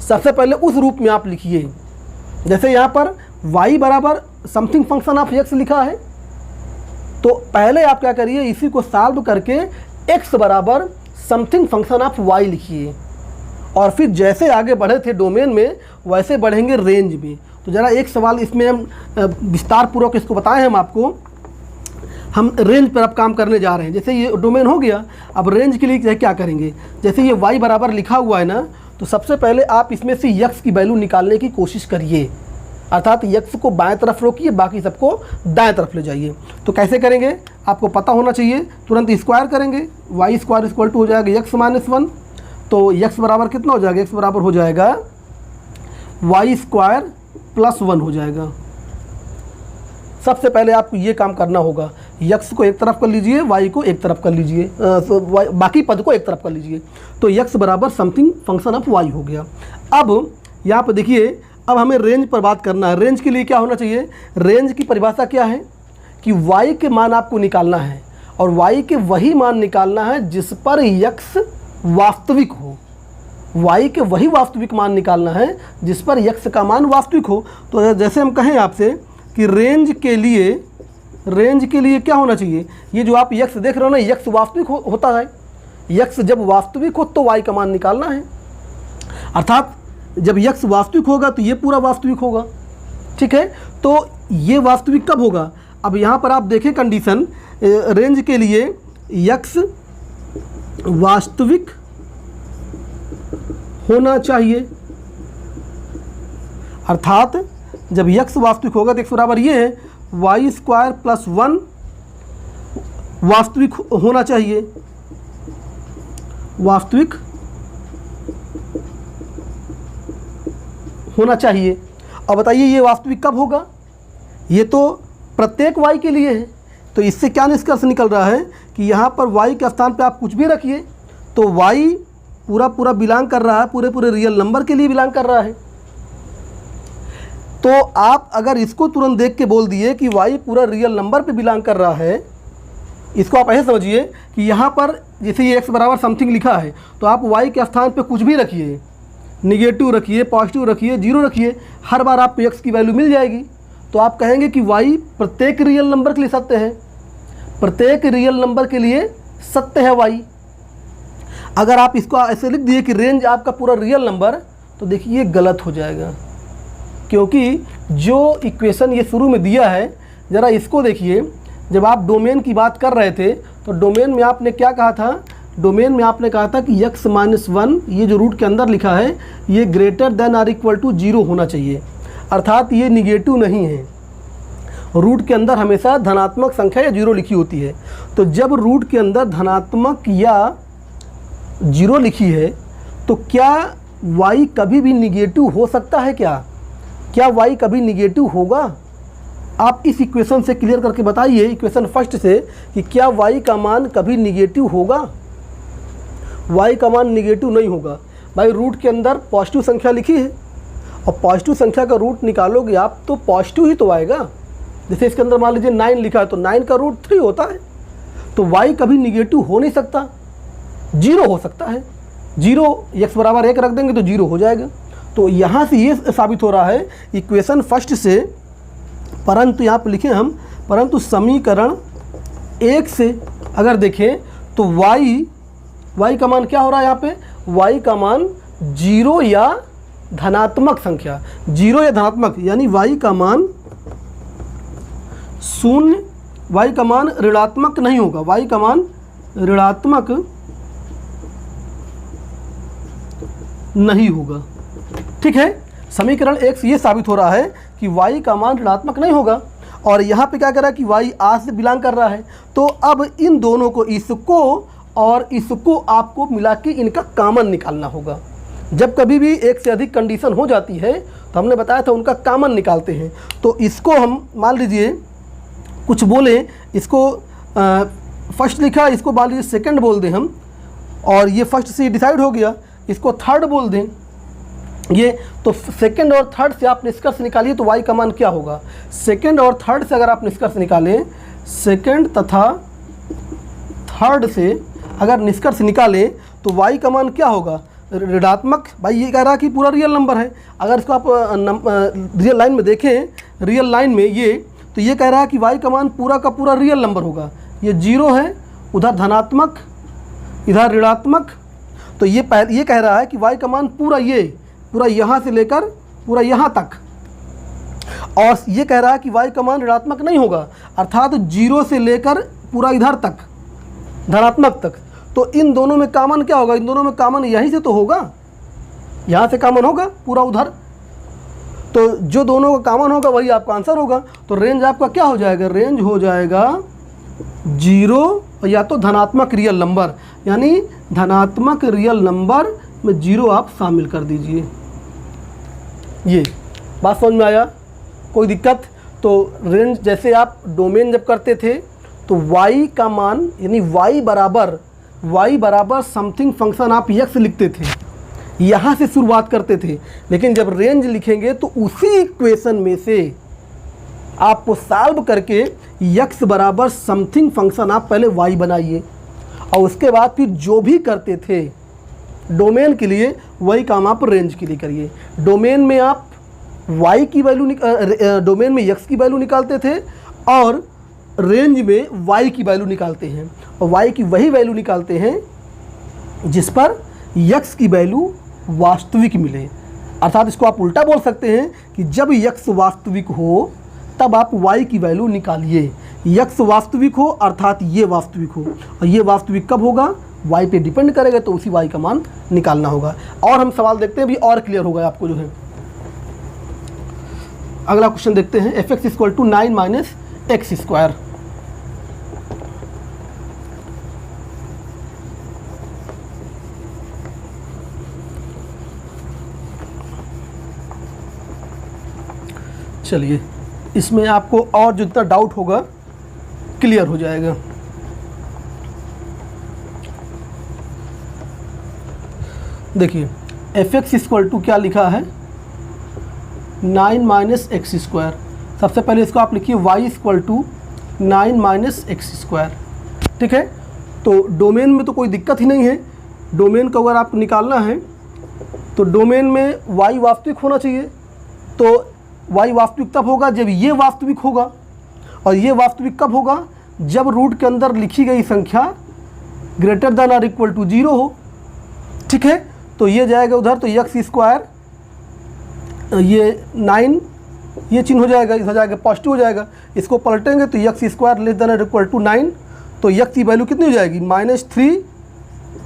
सबसे पहले उस रूप में आप लिखिए, जैसे यहाँ पर y बराबर समथिंग फंक्शन ऑफ x लिखा है, तो पहले आप क्या करिए, इसी को सॉल्व करके x बराबर समथिंग फंक्शन ऑफ y लिखिए, और फिर जैसे आगे बढ़े थे डोमेन में वैसे बढ़ेंगे रेंज में। तो ज़रा एक सवाल इसमें हम विस्तार पूर्वक इसको बताएं हम आपको। हम रेंज पर अब काम करने जा रहे हैं। जैसे ये डोमेन हो गया, अब रेंज के लिए क्या करेंगे, जैसे ये y बराबर लिखा हुआ है ना, तो सबसे पहले आप इसमें से x की वैल्यू निकालने की कोशिश करिए, अर्थात x को बाएं तरफ रोकिए, बाकी सबको दाएं तरफ ले जाइए। तो कैसे करेंगे आपको पता होना चाहिए, तुरंत स्क्वायर करेंगे, y स्क्वायर इक्वल टू हो जाएगा x माइनस 1, तो x बराबर कितना हो जाएगा, x बराबर हो जाएगा y स्क्वायर प्लस 1 हो जाएगा। सबसे पहले आपको ये काम करना होगा, x को एक तरफ कर लीजिए, y को एक तरफ कर लीजिए, बाकी पद को एक तरफ कर लीजिए, तो x बराबर समथिंग फंक्शन ऑफ y हो गया। अब यहाँ पर देखिए, अब हमें रेंज पर बात करना है। रेंज के लिए क्या होना चाहिए, रेंज की परिभाषा क्या है कि y के मान आपको निकालना है, और y के वही मान निकालना है जिस पर x वास्तविक हो। y के वही वास्तविक मान निकालना है जिस पर x का मान वास्तविक हो। तो जैसे हम कहें आपसे कि रेंज के लिए क्या होना चाहिए, ये जो आप x देख रहे हो ना, x वास्तविक होता है। x जब वास्तविक हो तो y का मान निकालना है, अर्थात जब x वास्तविक होगा तो ये पूरा वास्तविक होगा। ठीक है, तो ये वास्तविक कब होगा, अब यहाँ पर आप देखें कंडीशन, रेंज के लिए x वास्तविक होना चाहिए, अर्थात जब x वास्तविक होगा तो x बराबर ये है y स्क्वायर प्लस 1 वास्तविक होना चाहिए, वास्तविक होना चाहिए। अब बताइए ये वास्तविक कब होगा, ये तो प्रत्येक y के लिए है। तो इससे क्या निष्कर्ष निकल रहा है कि यहाँ पर y के स्थान पे आप कुछ भी रखिए तो y पूरा बिलोंग कर रहा है, पूरे रियल नंबर के लिए बिलोंग कर रहा है। तो आप अगर इसको तुरंत देख के बोल दिए कि y पूरा रियल नंबर पे बिलोंग कर रहा है, इसको आप ऐसे समझिए कि यहाँ पर जैसे ये x बराबर समथिंग लिखा है, तो आप y के स्थान पे कुछ भी रखिए, निगेटिव रखिए, पॉजिटिव रखिए, जीरो रखिए, हर बार आपको x की वैल्यू मिल जाएगी। तो आप कहेंगे कि y प्रत्येक रियल नंबर के लिए सत्य है, प्रत्येक रियल नंबर के लिए सत्य है y। अगर आप इसको ऐसे लिख दिए कि रेंज आपका पूरा रियल नंबर, तो देखिए ये गलत हो जाएगा, क्योंकि जो इक्वेशन ये शुरू में दिया है, ज़रा इसको देखिए। जब आप डोमेन की बात कर रहे थे तो डोमेन में आपने क्या कहा था, डोमेन में आपने कहा था कि x माइनस 1, ये जो रूट के अंदर लिखा है, ये greater than or equal to 0 होना चाहिए, अर्थात ये निगेटिव नहीं है। रूट के अंदर हमेशा धनात्मक संख्या या 0 लिखी होती है। तो जब रूट के अंदर धनात्मक या 0 लिखी है तो क्या y कभी भी निगेटिव हो सकता है, क्या y कभी निगेटिव होगा? आप इस इक्वेशन से क्लियर करके बताइए, इक्वेशन फर्स्ट से, कि क्या y का मान कभी निगेटिव होगा? y का मान निगेटिव नहीं होगा। भाई रूट के अंदर पॉजिटिव संख्या लिखी है और पॉजिटिव संख्या का रूट निकालोगे आप तो पॉजिटिव ही तो आएगा। जैसे इसके अंदर मान लीजिए 9 लिखा है तो 9 का रूट 3 होता है, तो y कभी निगेटिव हो नहीं सकता, 0 हो सकता है। 0 x बराबर 1 रख देंगे तो 0 हो जाएगा। तो यहाँ से ये साबित हो रहा है इक्वेशन फर्स्ट से, परंतु यहाँ पर लिखें हम, परंतु समीकरण 1 से अगर देखें तो y का मान क्या हो रहा है यहाँ पे, y का मान 0 या धनात्मक संख्या, 0 या धनात्मक, यानी y का मान 0, y का मान ऋणात्मक नहीं होगा, y का मान ऋणात्मक नहीं होगा। ठीक है, समीकरण 1 से ये साबित हो रहा है कि y का मान ऋणात्मक नहीं होगा। और यहाँ पे क्या कर रहा है कि y r से बिलोंग कर रहा है। तो अब इन दोनों को, इसको और इसको आपको मिला के इनका कॉमन निकालना होगा। जब कभी भी एक से अधिक कंडीशन हो जाती है तो हमने बताया था उनका कॉमन निकालते हैं। तो इसको हम मान लीजिए कुछ बोले, इसको फर्स्ट लिखा, इसको मान लीजिए सेकंड बोल दें हम, और ये फर्स्ट से डिसाइड हो गया, इसको थर्ड बोल दें ये। तो सेकंड और थर्ड से आप निष्कर्ष निकालिए तो y का मान क्या होगा। सेकंड और थर्ड से अगर आप निष्कर्ष निकालें, सेकंड तथा थर्ड से अगर निष्कर्ष निकालें तो y का मान क्या होगा, ऋणात्मक। भाई ये कह रहा है कि पूरा रियल नंबर है। अगर इसको आप रियल लाइन में देखें, रियल लाइन में ये, तो ये कह रहा है कि y का मान पूरा का पूरा रियल नंबर होगा। ये 0 है, उधर धनात्मक, इधर ऋणात्मक। तो ये कह रहा है कि y का मान पूरा यहाँ से लेकर पूरा यहाँ तक, और ये कह रहा है कि y का मान ऋणात्मक नहीं होगा, अर्थात 0 से लेकर पूरा इधर तक, धनात्मक तक। तो इन दोनों में कॉमन क्या होगा, इन दोनों में कॉमन यहीं से तो होगा, यहाँ से कॉमन होगा पूरा उधर। तो जो दोनों का कॉमन होगा वही आपका आंसर होगा। तो रेंज आपका क्या हो जाएगा, रेंज हो जाएगा 0 या तो धनात्मक रियल नंबर, यानी धनात्मक रियल नंबर में 0 आप शामिल कर दीजिए। ये बात समझ में आया, कोई दिक्कत। तो रेंज जैसे आप डोमेन जब करते थे तो y का मान यानी y बराबर समथिंग फंक्शन आप x लिखते थे, यहाँ से शुरुआत करते थे। लेकिन जब रेंज लिखेंगे तो उसी इक्वेशन में से आपको सॉल्व करके x बराबर समथिंग फंक्शन आप पहले y बनाइए, और उसके बाद फिर जो भी करते थे डोमेन के लिए वही काम आप रेंज के लिए करिए। डोमेन में आप y की वैल्यू डोमेन में x की वैल्यू निकालते थे, और रेंज में y की वैल्यू निकालते हैं, और y की वही वैल्यू निकालते हैं जिस पर x की वैल्यू वास्तविक मिले। अर्थात इसको आप उल्टा बोल सकते हैं कि जब x वास्तविक हो तब आप y की वैल्यू निकालिए। x वास्तविक हो अर्थात ये वास्तविक हो, और ये वास्तविक कब होगा, y पे डिपेंड करेगा, तो उसी y का मान निकालना होगा। और हम सवाल देखते हैं, भी और क्लियर होगा आपको जो है। अगला क्वेश्चन देखते हैं, fx equal to 9 minus X square. चलिए, इसमें आपको और जितना डाउट होगा क्लियर हो जाएगा। देखिए fx इक्वल टू क्या लिखा है, 9 माइनस एक्स स्क्वायर। सबसे पहले इसको आप लिखिए y equal to 9 minus X square. ठीक है, तो डोमेन में तो कोई दिक्कत ही नहीं है। डोमेन को अगर आप निकालना है तो डोमेन में y वास्तविक होना चाहिए। तो y वास्तविक तब होगा जब ये वास्तविक होगा, और ये वास्तविक कब होगा, जब रूट के अंदर लिखी गई संख्या ग्रेटर देन और इक्वल टू 0 हो। ठीक है, तो ये जाएगा उधर, तो एक्स स्क्वायर, ये 9 ये चिन्ह हो जाएगा, इधर जाएगा पॉजिटिव हो जाएगा। इसको पलटेंगे तो एक्स स्क्वायर लेस देन और इक्वल टू 9, तो एक्स की वैल्यू कितनी हो जाएगी, -3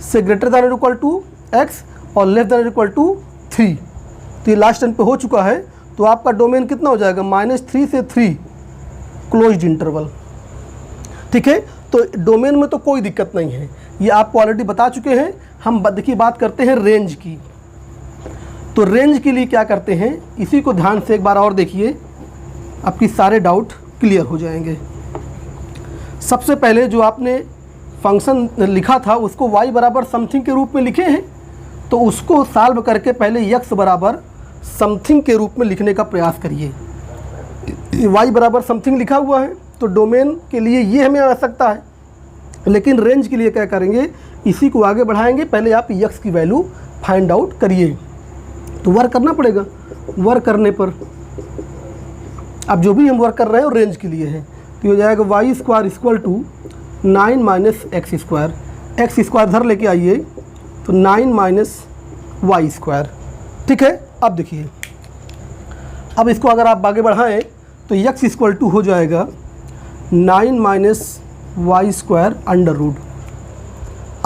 से ग्रेटर देन और इक्वल टू एक्स और लेस देन और इक्वल टू 3। तो ये लास्ट टर्म पे हो चुका है। तो आपका डोमेन कितना हो जाएगा, -3 से 3 क्लोज्ड इंटरवल। ठीक है, तो डोमेन में तो कोई दिक्कत नहीं है, ये आपको ऑलरेडी बता चुके हैं। हम देखिए बात करते हैं रेंज की। तो रेंज के लिए क्या करते हैं, इसी को ध्यान से एक बार और देखिए, आपकी सारे डाउट क्लियर हो जाएंगे। सबसे पहले जो आपने फंक्शन लिखा था उसको y बराबर समथिंग के रूप में लिखे हैं, तो उसको सॉल्व करके पहले x बराबर समथिंग के रूप में लिखने का प्रयास करिए। y बराबर समथिंग लिखा हुआ है, तो डोमेन के लिए ये हमें आवश्यकता है, लेकिन रेंज के लिए क्या करेंगे, इसी को आगे बढ़ाएंगे। पहले आप x की वैल्यू फाइंड आउट करिए। तो वर्क करना पड़ेगा, वर्क करने पर अब जो भी हम वर्क कर रहे हैं वो रेंज के लिए है। तो हो जाएगा y square equal to 9 minus X square. X square धर लेके आइए, तो 9 माइनस वाई स्क्वायर। ठीक है, अब देखिए, अब इसको अगर आप आगे बढ़ाएं तो x इक्वल टू हो जाएगा 9 minus Y square under root.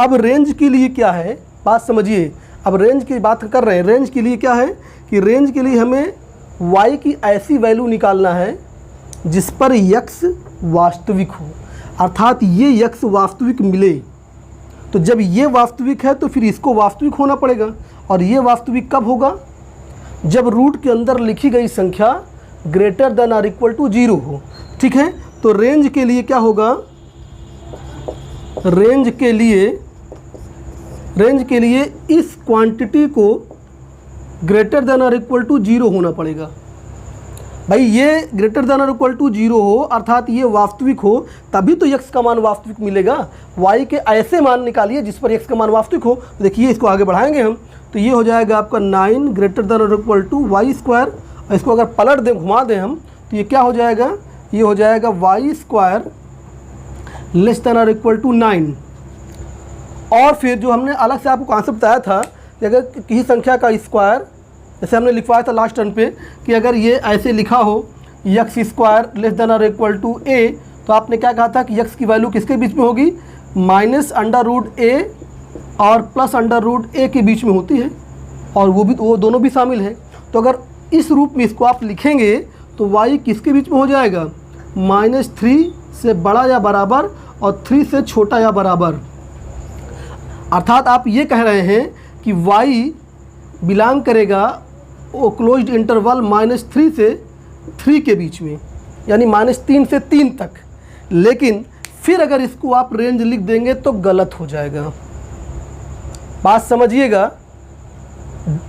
अब रेंज के लिए क्या है, बात समझिए। अब रेंज की बात कर रहे हैं, रेंज के लिए क्या है कि रेंज के लिए हमें y की ऐसी वैल्यू निकालना है जिस पर x वास्तविक हो, अर्थात ये x वास्तविक मिले। तो जब ये वास्तविक है तो फिर इसको वास्तविक होना पड़ेगा, और ये वास्तविक कब होगा? जब रूट के अंदर लिखी गई संख्या ग्रेटर देन और इक्वल टू 0 हो। ठीक है, तो रेंज के लिए क्या होगा? रेंज के लिए इस क्वांटिटी को ग्रेटर देन और इक्वल टू 0 होना पड़ेगा। भाई ये ग्रेटर देन और इक्वल टू 0 हो, अर्थात ये वास्तविक हो, तभी तो x का मान वास्तविक मिलेगा। y के ऐसे मान निकालिए जिस पर x का मान वास्तविक हो। तो देखिए इसको आगे बढ़ाएंगे हम, तो ये हो जाएगा आपका 9 ग्रेटर देन और इक्वल टू वाई स्क्वायर। इसको अगर पलट दें, घुमा दें हम, तो ये क्या हो जाएगा? ये हो जाएगा वाई स्क्वायर लेस देन और इक्वल टू 9। और फिर जो हमने अलग से आपको कॉन्सेप्ट बताया था कि अगर किसी संख्या का स्क्वायर, जैसे हमने लिखवाया था लास्ट टर्न पे कि अगर ये ऐसे लिखा हो x स्क्वायर लेस देन और इक्वल टू a, तो आपने क्या कहा था कि x की वैल्यू किसके बीच में होगी? माइनस अंडर रूट a और प्लस अंडर रूट a के बीच में होती है, और वो दोनों भी शामिल है। तो अगर इस रूप में इसको आप लिखेंगे तो y किसके बीच में हो जाएगा? -3 से बड़ा या बराबर और 3 से छोटा या बराबर। अर्थात आप ये कह रहे हैं कि y बिलोंग करेगा वो क्लोज्ड इंटरवल -3 से 3 के बीच में, यानी -3 से 3 तक। लेकिन फिर अगर इसको आप रेंज लिख देंगे तो गलत हो जाएगा। बात समझिएगा,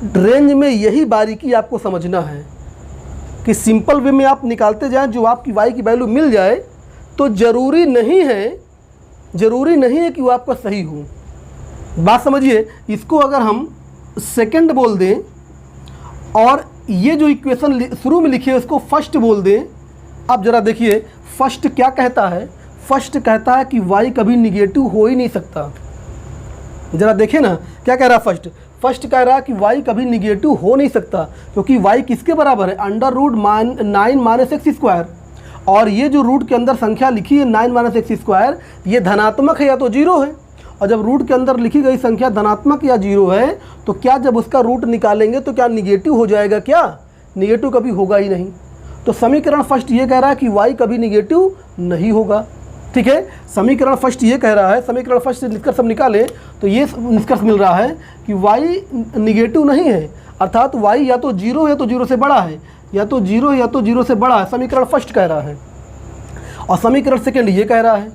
रेंज में यही बारीकी आपको समझना है कि सिंपल वे में आप निकालते जाएं, जो आपकी y की वैल्यू मिल जाए तो ज़रूरी नहीं है कि वो आपका सही हो। बात समझिए, इसको अगर हम सेकंड बोल दें और ये जो इक्वेशन शुरू में लिखी है उसको फर्स्ट बोल दें। अब ज़रा देखिए फर्स्ट क्या कहता है? फर्स्ट कहता है कि y कभी निगेटिव हो ही नहीं सकता। ज़रा देखें ना क्या कह रहा है फर्स्ट? फर्स्ट कह रहा है कि y कभी निगेटिव हो नहीं सकता, क्योंकि y किसके बराबर है? Under root 9 minus X square. और ये जो रूट के अंदर संख्या लिखी है 9 माइनस एक्स स्क्वायर, ये धनात्मक है या तो 0 है। और जब रूट के अंदर लिखी गई संख्या धनात्मक या 0 है तो क्या जब उसका रूट निकालेंगे तो क्या निगेटिव हो जाएगा? क्या निगेटिव कभी होगा ही नहीं। तो समीकरण फर्स्ट ये कह रहा है कि y कभी निगेटिव नहीं होगा। ठीक है, समीकरण फर्स्ट ये कह रहा है, समीकरण फर्स्ट से निष्कर्ष सब निकालें तो ये निष्कर्ष मिल रहा है कि y निगेटिव नहीं है, अर्थात y या तो 0 है या तो 0 से बड़ा है, या तो 0 है या तो 0 से बड़ा है। समीकरण फर्स्ट कह रहा है, और समीकरण सेकेंड ये कह रहा है।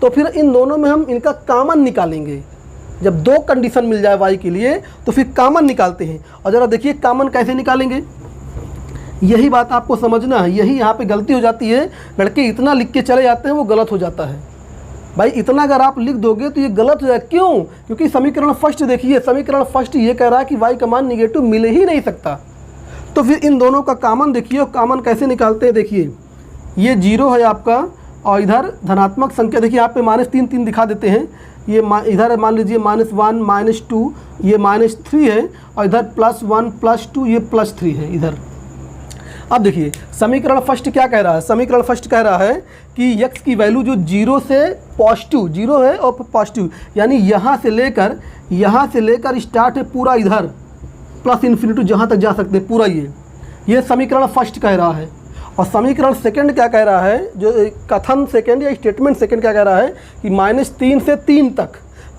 तो फिर इन दोनों में हम इनका कॉमन निकालेंगे। जब दो कंडीशन मिल जाए y के लिए तो फिर कॉमन निकालते हैं। और ज़रा देखिए कॉमन कैसे निकालेंगे, यही बात आपको समझना है। यही यहाँ पे गलती हो जाती है, लड़के इतना लिख के चले जाते हैं, वो गलत हो जाता है। भाई इतना अगर आप लिख दोगे तो ये गलत हो जाएगा। क्यों? क्योंकि समीकरण फर्स्ट देखिए, समीकरण फर्स्ट ये कह रहा है कि y का मान निगेटिव मिल ही नहीं सकता। तो फिर इन दोनों का कॉमन देखिए, और कॉमन कैसे निकालते हैं देखिए। ये 0 है आपका, और इधर धनात्मक संख्या देखिए यहाँ पे -3 दिखा देते हैं। ये इधर मान लीजिए -1 -2, ये -3 है, और इधर +1 +2, ये +3 है इधर। अब देखिए समीकरण फर्स्ट क्या कह रहा है? समीकरण फर्स्ट कह रहा है कि x की वैल्यू जो 0 से पॉजिटिव, 0 है और पॉजिटिव, यानी यहाँ से लेकर स्टार्ट है पूरा इधर +∞ जहाँ तक जा सकते हैं पूरा, ये समीकरण फर्स्ट कह रहा है। और समीकरण सेकंड क्या कह रहा है? जो कथन सेकंड या स्टेटमेंट सेकंड क्या कह रहा है कि -3 से 3 तक,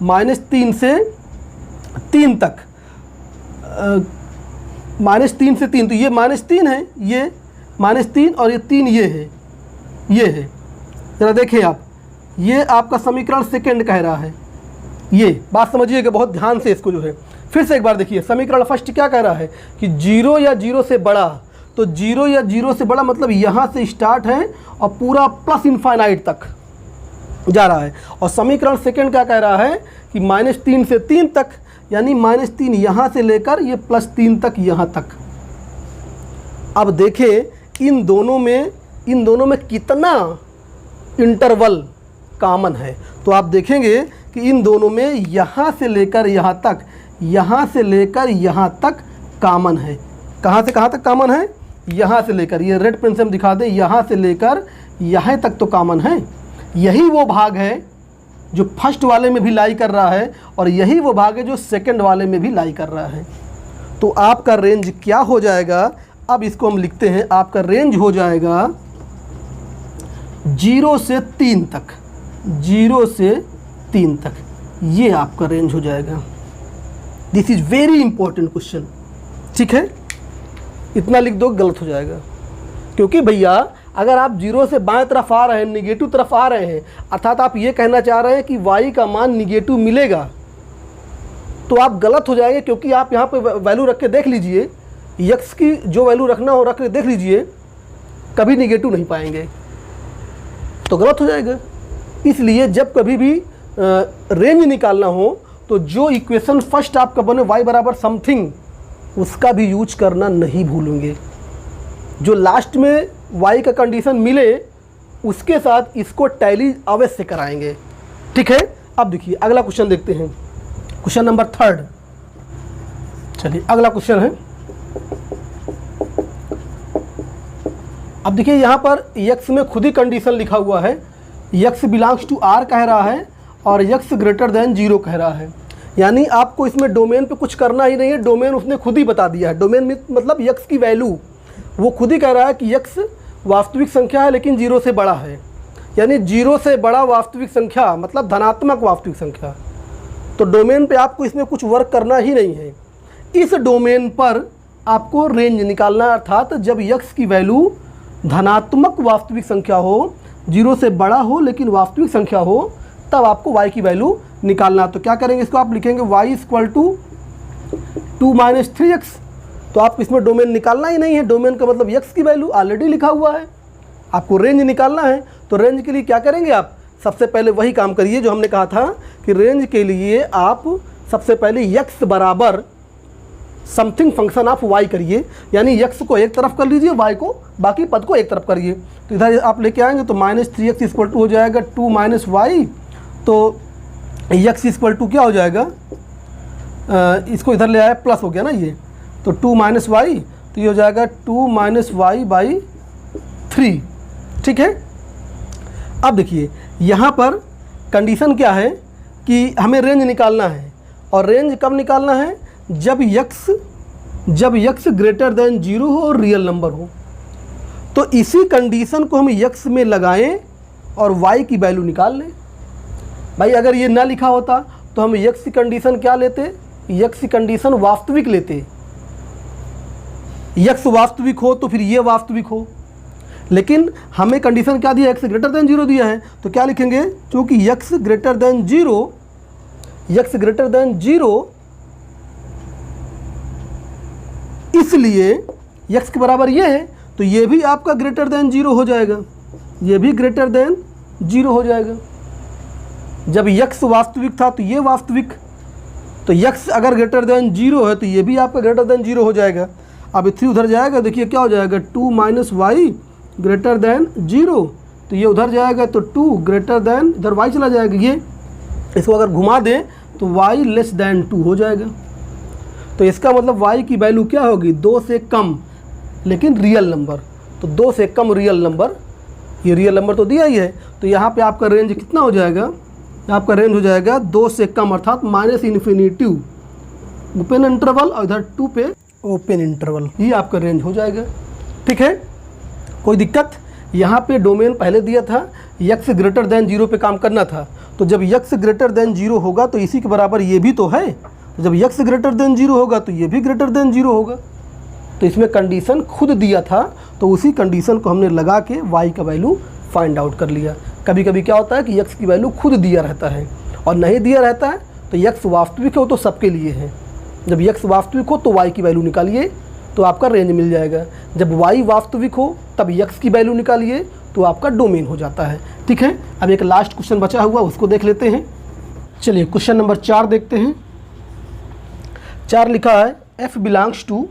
-3 से 3 तक, -3 से 3, तो ये -3 है, ये -3 और ये 3 ये है। ज़रा देखें आप, ये आपका समीकरण सेकंड कह रहा है। ये बात समझिएगा बहुत ध्यान से इसको जो है। फिर से एक बार देखिए, समीकरण फर्स्ट क्या कह रहा है कि 0 या 0 से बड़ा, तो 0 या 0 से बड़ा मतलब यहाँ से स्टार्ट है और पूरा +∞ तक जा रहा है। और समीकरण सेकंड क्या कह रहा है कि -3 से 3 तक, यानी -3 यहाँ से लेकर ये +3 तक यहाँ तक। अब देखें इन दोनों में कितना इंटरवल कॉमन है। तो आप देखेंगे कि इन दोनों में यहाँ से लेकर यहाँ तक, यहाँ से लेकर यहाँ तक कॉमन है। कहाँ से कहाँ तक कॉमन है? यहाँ से लेकर, ये रेड पेन से हम दिखा दें, यहाँ से लेकर यहाँ तक तो कॉमन है। यही वो भाग है जो फर्स्ट वाले में भी लाई कर रहा है, और यही वो भाग है जो सेकंड वाले में भी लाई कर रहा है। तो आपका रेंज क्या हो जाएगा, अब इसको हम लिखते हैं, आपका रेंज हो जाएगा 0 से 3 तक, 0 से 3 तक, ये आपका रेंज हो जाएगा। This is very important question, ठीक है। इतना लिख दो, गलत हो जाएगा, क्योंकि भैया अगर आप 0 से बाएं तरफ आ रहे हैं, निगेटिव तरफ आ रहे हैं, अर्थात आप ये कहना चाह रहे हैं कि y का मान निगेटिव मिलेगा, तो आप गलत हो जाएंगे, क्योंकि आप यहाँ पे वैल्यू रख के देख लीजिए, x की जो वैल्यू रखना हो रख के देख लीजिए, कभी निगेटिव नहीं पाएंगे, तो गलत हो जाएगा। इसलिए जब कभी भी रेंज निकालना हो तो जो इक्वेशन फर्स्ट आपका बने y बराबर समथिंग, उसका भी यूज करना नहीं भूलेंगे। जो लास्ट में y का कंडीशन मिले उसके साथ इसको टैली अवश्य कराएंगे, ठीक है। अब देखिए अगला क्वेश्चन देखते हैं, क्वेश्चन नंबर 3। चलिए अगला क्वेश्चन है, अब देखिए यहाँ पर x में खुद ही कंडीशन लिखा हुआ है, x बिलोंग्स टू r कह रहा है और x ग्रेटर देन 0 कह रहा है। यानी आपको इसमें डोमेन पे कुछ करना ही नहीं है, डोमेन उसने खुद ही बता दिया है। डोमेन में मतलब x की वैल्यू वो खुद ही कह रहा है कि x वास्तविक संख्या है लेकिन 0 से बड़ा है, यानी 0 से बड़ा वास्तविक संख्या मतलब धनात्मक वास्तविक संख्या। तो डोमेन पे आपको इसमें कुछ वर्क करना ही नहीं है। इस डोमेन पर आपको रेंज निकालना, अर्थात जब x की वैल्यू धनात्मक वास्तविक संख्या हो, 0 से बड़ा हो लेकिन वास्तविक संख्या हो, तब आपको y की वैल्यू निकालना। तो क्या करेंगे, इसको आप लिखेंगे y इक्वल टू 2 - 3x। तो आप इसमें डोमेन निकालना ही नहीं है, डोमेन का मतलब x की वैल्यू ऑलरेडी लिखा हुआ है, आपको रेंज निकालना है। तो रेंज के लिए क्या करेंगे, आप सबसे पहले वही काम करिए जो हमने कहा था कि रेंज के लिए आप सबसे पहले x बराबर समथिंग फंक्शन ऑफ y करिए, यानी x को एक तरफ कर लीजिए, y को बाकी पद को एक तरफ करिए। तो इधर आप लेके आएंगे तो -3x इक्वल टू हो जाएगा 2 - y। तो x इक्वल टू क्या हो जाएगा, इसको इधर ले आया, प्लस हो गया ना ये, तो 2 - y, तो ये हो जाएगा 2 - y/3, ठीक है। अब देखिए यहाँ पर कंडीशन क्या है कि हमें रेंज निकालना है, और रेंज कब निकालना है, जब x ग्रेटर देन 0 हो और रियल नंबर हो। तो इसी कंडीशन को हम x में लगाएं और y की वैल्यू निकाल लें। भाई अगर ये ना लिखा होता तो हम x की कंडीशन क्या लेते, x की कंडीशन वास्तविक लेते, x वास्तविक हो तो फिर ये वास्तविक हो, लेकिन हमें कंडीशन क्या दिया, x ग्रेटर देन 0 दिया है। तो क्या लिखेंगे, क्योंकि x ग्रेटर देन 0 इसलिए x के बराबर ये है, तो ये भी आपका ग्रेटर देन 0 हो जाएगा, ये भी ग्रेटर देन 0 हो जाएगा। जब x वास्तविक था तो ये वास्तविक, तो x अगर ग्रेटर देन 0 है तो ये भी आपका ग्रेटर देन 0 हो जाएगा। अब 3 उधर जाएगा, देखिए क्या हो जाएगा, 2 - y ग्रेटर देन 0, तो ये उधर जाएगा तो 2 ग्रेटर देन, इधर y चला जाएगा, ये इसको अगर घुमा दें तो y लेस देन 2 हो जाएगा। तो इसका मतलब y की वैल्यू क्या होगी, 2 से कम लेकिन रियल नंबर, तो 2 से कम रियल नंबर, ये रियल नंबर तो दिया ही है। तो यहाँ पे आपका रेंज कितना हो जाएगा, आपका रेंज हो जाएगा 2 से कम, अर्थात -∞ ओपन इंटरवल और इधर 2 पे ओपन इंटरवल, ये आपका रेंज हो जाएगा, ठीक है। कोई दिक्कत, यहाँ पे डोमेन पहले दिया था x ग्रेटर देन 0 पे काम करना था, तो जब x ग्रेटर देन 0 होगा तो इसी के बराबर ये भी तो है, तो जब x ग्रेटर देन 0 होगा तो ये भी ग्रेटर देन 0 होगा। तो इसमें कंडीशन खुद दिया था, तो उसी कंडीशन को हमने लगा के y का वैल्यू फाइंड आउट कर लिया। कभी कभी क्या होता है कि x की वैल्यू खुद दिया रहता है और नहीं दिया रहता है, तो x वास्तविक हो तो सबके लिए है, जब x वास्तविक हो तो y की वैल्यू निकालिए तो आपका रेंज मिल जाएगा, जब y वास्तविक हो तब x की वैल्यू निकालिए तो आपका डोमेन हो जाता है, ठीक है। अब एक लास्ट क्वेश्चन बचा हुआ उसको देख लेते हैं। चलिए क्वेश्चन नंबर 4 देखते हैं। 4 लिखा है f बिलोंग्स टू,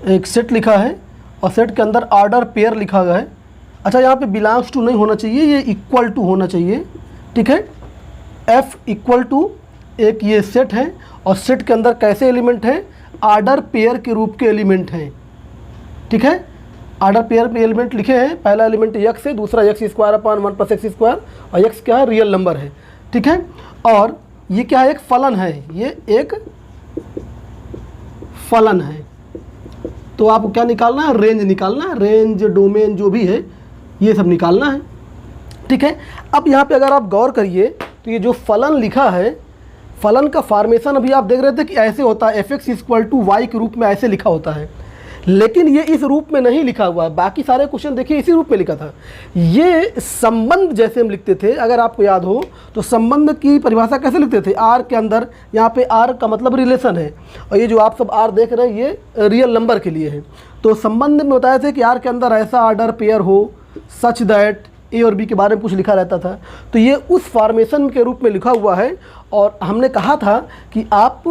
एक सेट लिखा है और सेट के अंदर ऑर्डर पेयर लिखा गया है। अच्छा यहाँ पे बिलोंग्स टू नहीं होना चाहिए, ये इक्वल टू होना चाहिए, ठीक है। f इक्वल टू एक ये सेट है और सेट के अंदर कैसे एलिमेंट हैं, ऑर्डर पेयर के रूप के एलिमेंट हैं, ठीक है। ऑर्डर पेयर पे एलिमेंट लिखे हैं, पहला एलिमेंट x है, दूसरा x² / 1 + x² और x क्या है, रियल नंबर है, ठीक है। और ये क्या है, एक फलन है, ये एक फलन है। तो आपको क्या निकालना है, रेंज निकालना है, रेंज डोमेन जो भी है ये सब निकालना है, ठीक है। अब यहाँ पे अगर आप गौर करिए तो ये जो फलन लिखा है, फलन का फॉर्मेशन अभी आप देख रहे थे कि ऐसे होता है, F X equal to Y के रूप में ऐसे लिखा होता है, लेकिन ये इस रूप में नहीं लिखा हुआ है। बाकी सारे क्वेश्चन देखिए इसी रूप में लिखा था। ये संबंध जैसे हम लिखते थे, अगर आपको याद हो तो संबंध की परिभाषा कैसे लिखते थे, आर के अंदर, यहाँ पे आर का मतलब रिलेशन है, और ये जो आप सब आर देख रहे हैं ये रियल नंबर के लिए है। तो संबंध में बताए थे कि आर के अंदर ऐसा ऑर्डर पेयर हो सच दैट ए और बी के बारे में कुछ लिखा रहता था, तो ये उस फॉर्मेशन के रूप में लिखा हुआ है। और हमने कहा था कि आप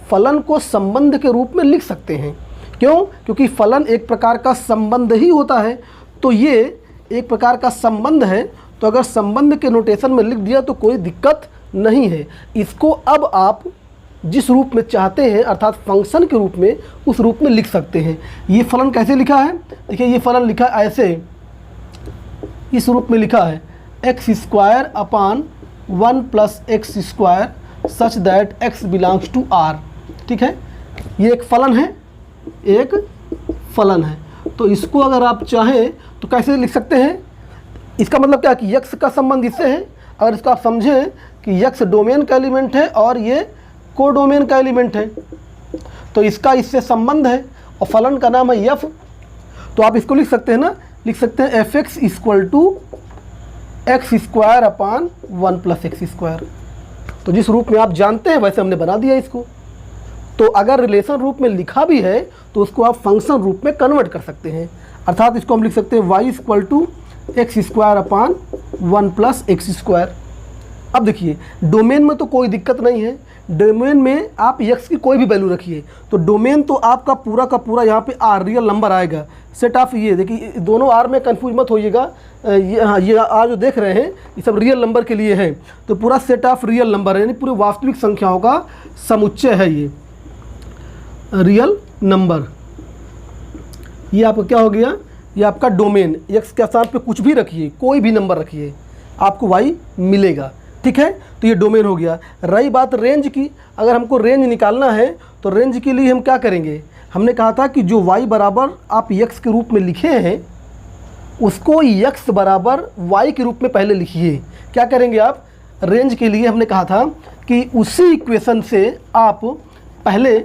फलन को संबंध के रूप में लिख सकते हैं, क्यों, क्योंकि फलन एक प्रकार का संबंध ही होता है। तो ये एक प्रकार का संबंध है, तो अगर संबंध के नोटेशन में लिख दिया तो कोई दिक्कत नहीं है। इसको अब आप जिस रूप में चाहते हैं अर्थात फंक्शन के रूप में, उस रूप में लिख सकते हैं। ये फलन कैसे लिखा है, देखिए ये फलन लिखा ऐसे, इस रूप में लिखा है X square upon 1 plus X square such that X belongs to R, ठीक है। ये एक फलन है, एक फलन है। तो इसको अगर आप चाहें तो कैसे लिख सकते हैं, इसका मतलब क्या कि यक्स का संबंध इससे है। अगर इसको आप समझें कि यक्स डोमेन का एलिमेंट है और ये कोडोमेन का एलिमेंट है, तो इसका इससे संबंध है, और फलन का नाम है एफ। तो आप इसको लिख सकते हैं ना, लिख सकते हैं F X equal to X square upon 1 plus X square. तो जिस रूप में आप जानते हैं वैसे हमने बना दिया इसको। तो अगर रिलेशन रूप में लिखा भी है तो उसको आप फंक्शन रूप में कन्वर्ट कर सकते हैं, अर्थात इसको हम लिख सकते हैं Y equal to X square upon 1 plus X square. अब देखिए डोमेन में तो कोई दिक्कत नहीं है, डोमेन में आप एक्स की कोई भी वैल्यू रखिए, तो डोमेन तो आपका पूरा का पूरा यहाँ पे आर रियल नंबर आएगा। सेट ऑफ, ये देखिए दोनों आर में कंफ्यूज मत होइएगा, ये आर जो देख रहे हैं ये सब रियल नंबर के लिए है। तो पूरा सेट ऑफ रियल नंबर है, यानी पूरे वास्तविक संख्याओं का समुच्चय है ये रियल नंबर। ये आपका क्या हो गया, ये आपका डोमेन। एक्स के स्थान पे कुछ भी रखिए, कोई भी नंबर रखिए, आपको वाई मिलेगा, ठीक है। तो ये डोमेन हो गया। रही बात रेंज की, अगर हमको रेंज निकालना है तो रेंज के लिए हम क्या करेंगे, हमने कहा था कि जो y बराबर आप x के रूप में लिखे हैं उसको x बराबर y के रूप में पहले लिखिए। क्या करेंगे आप, रेंज के लिए हमने कहा था कि उसी इक्वेशन से आप पहले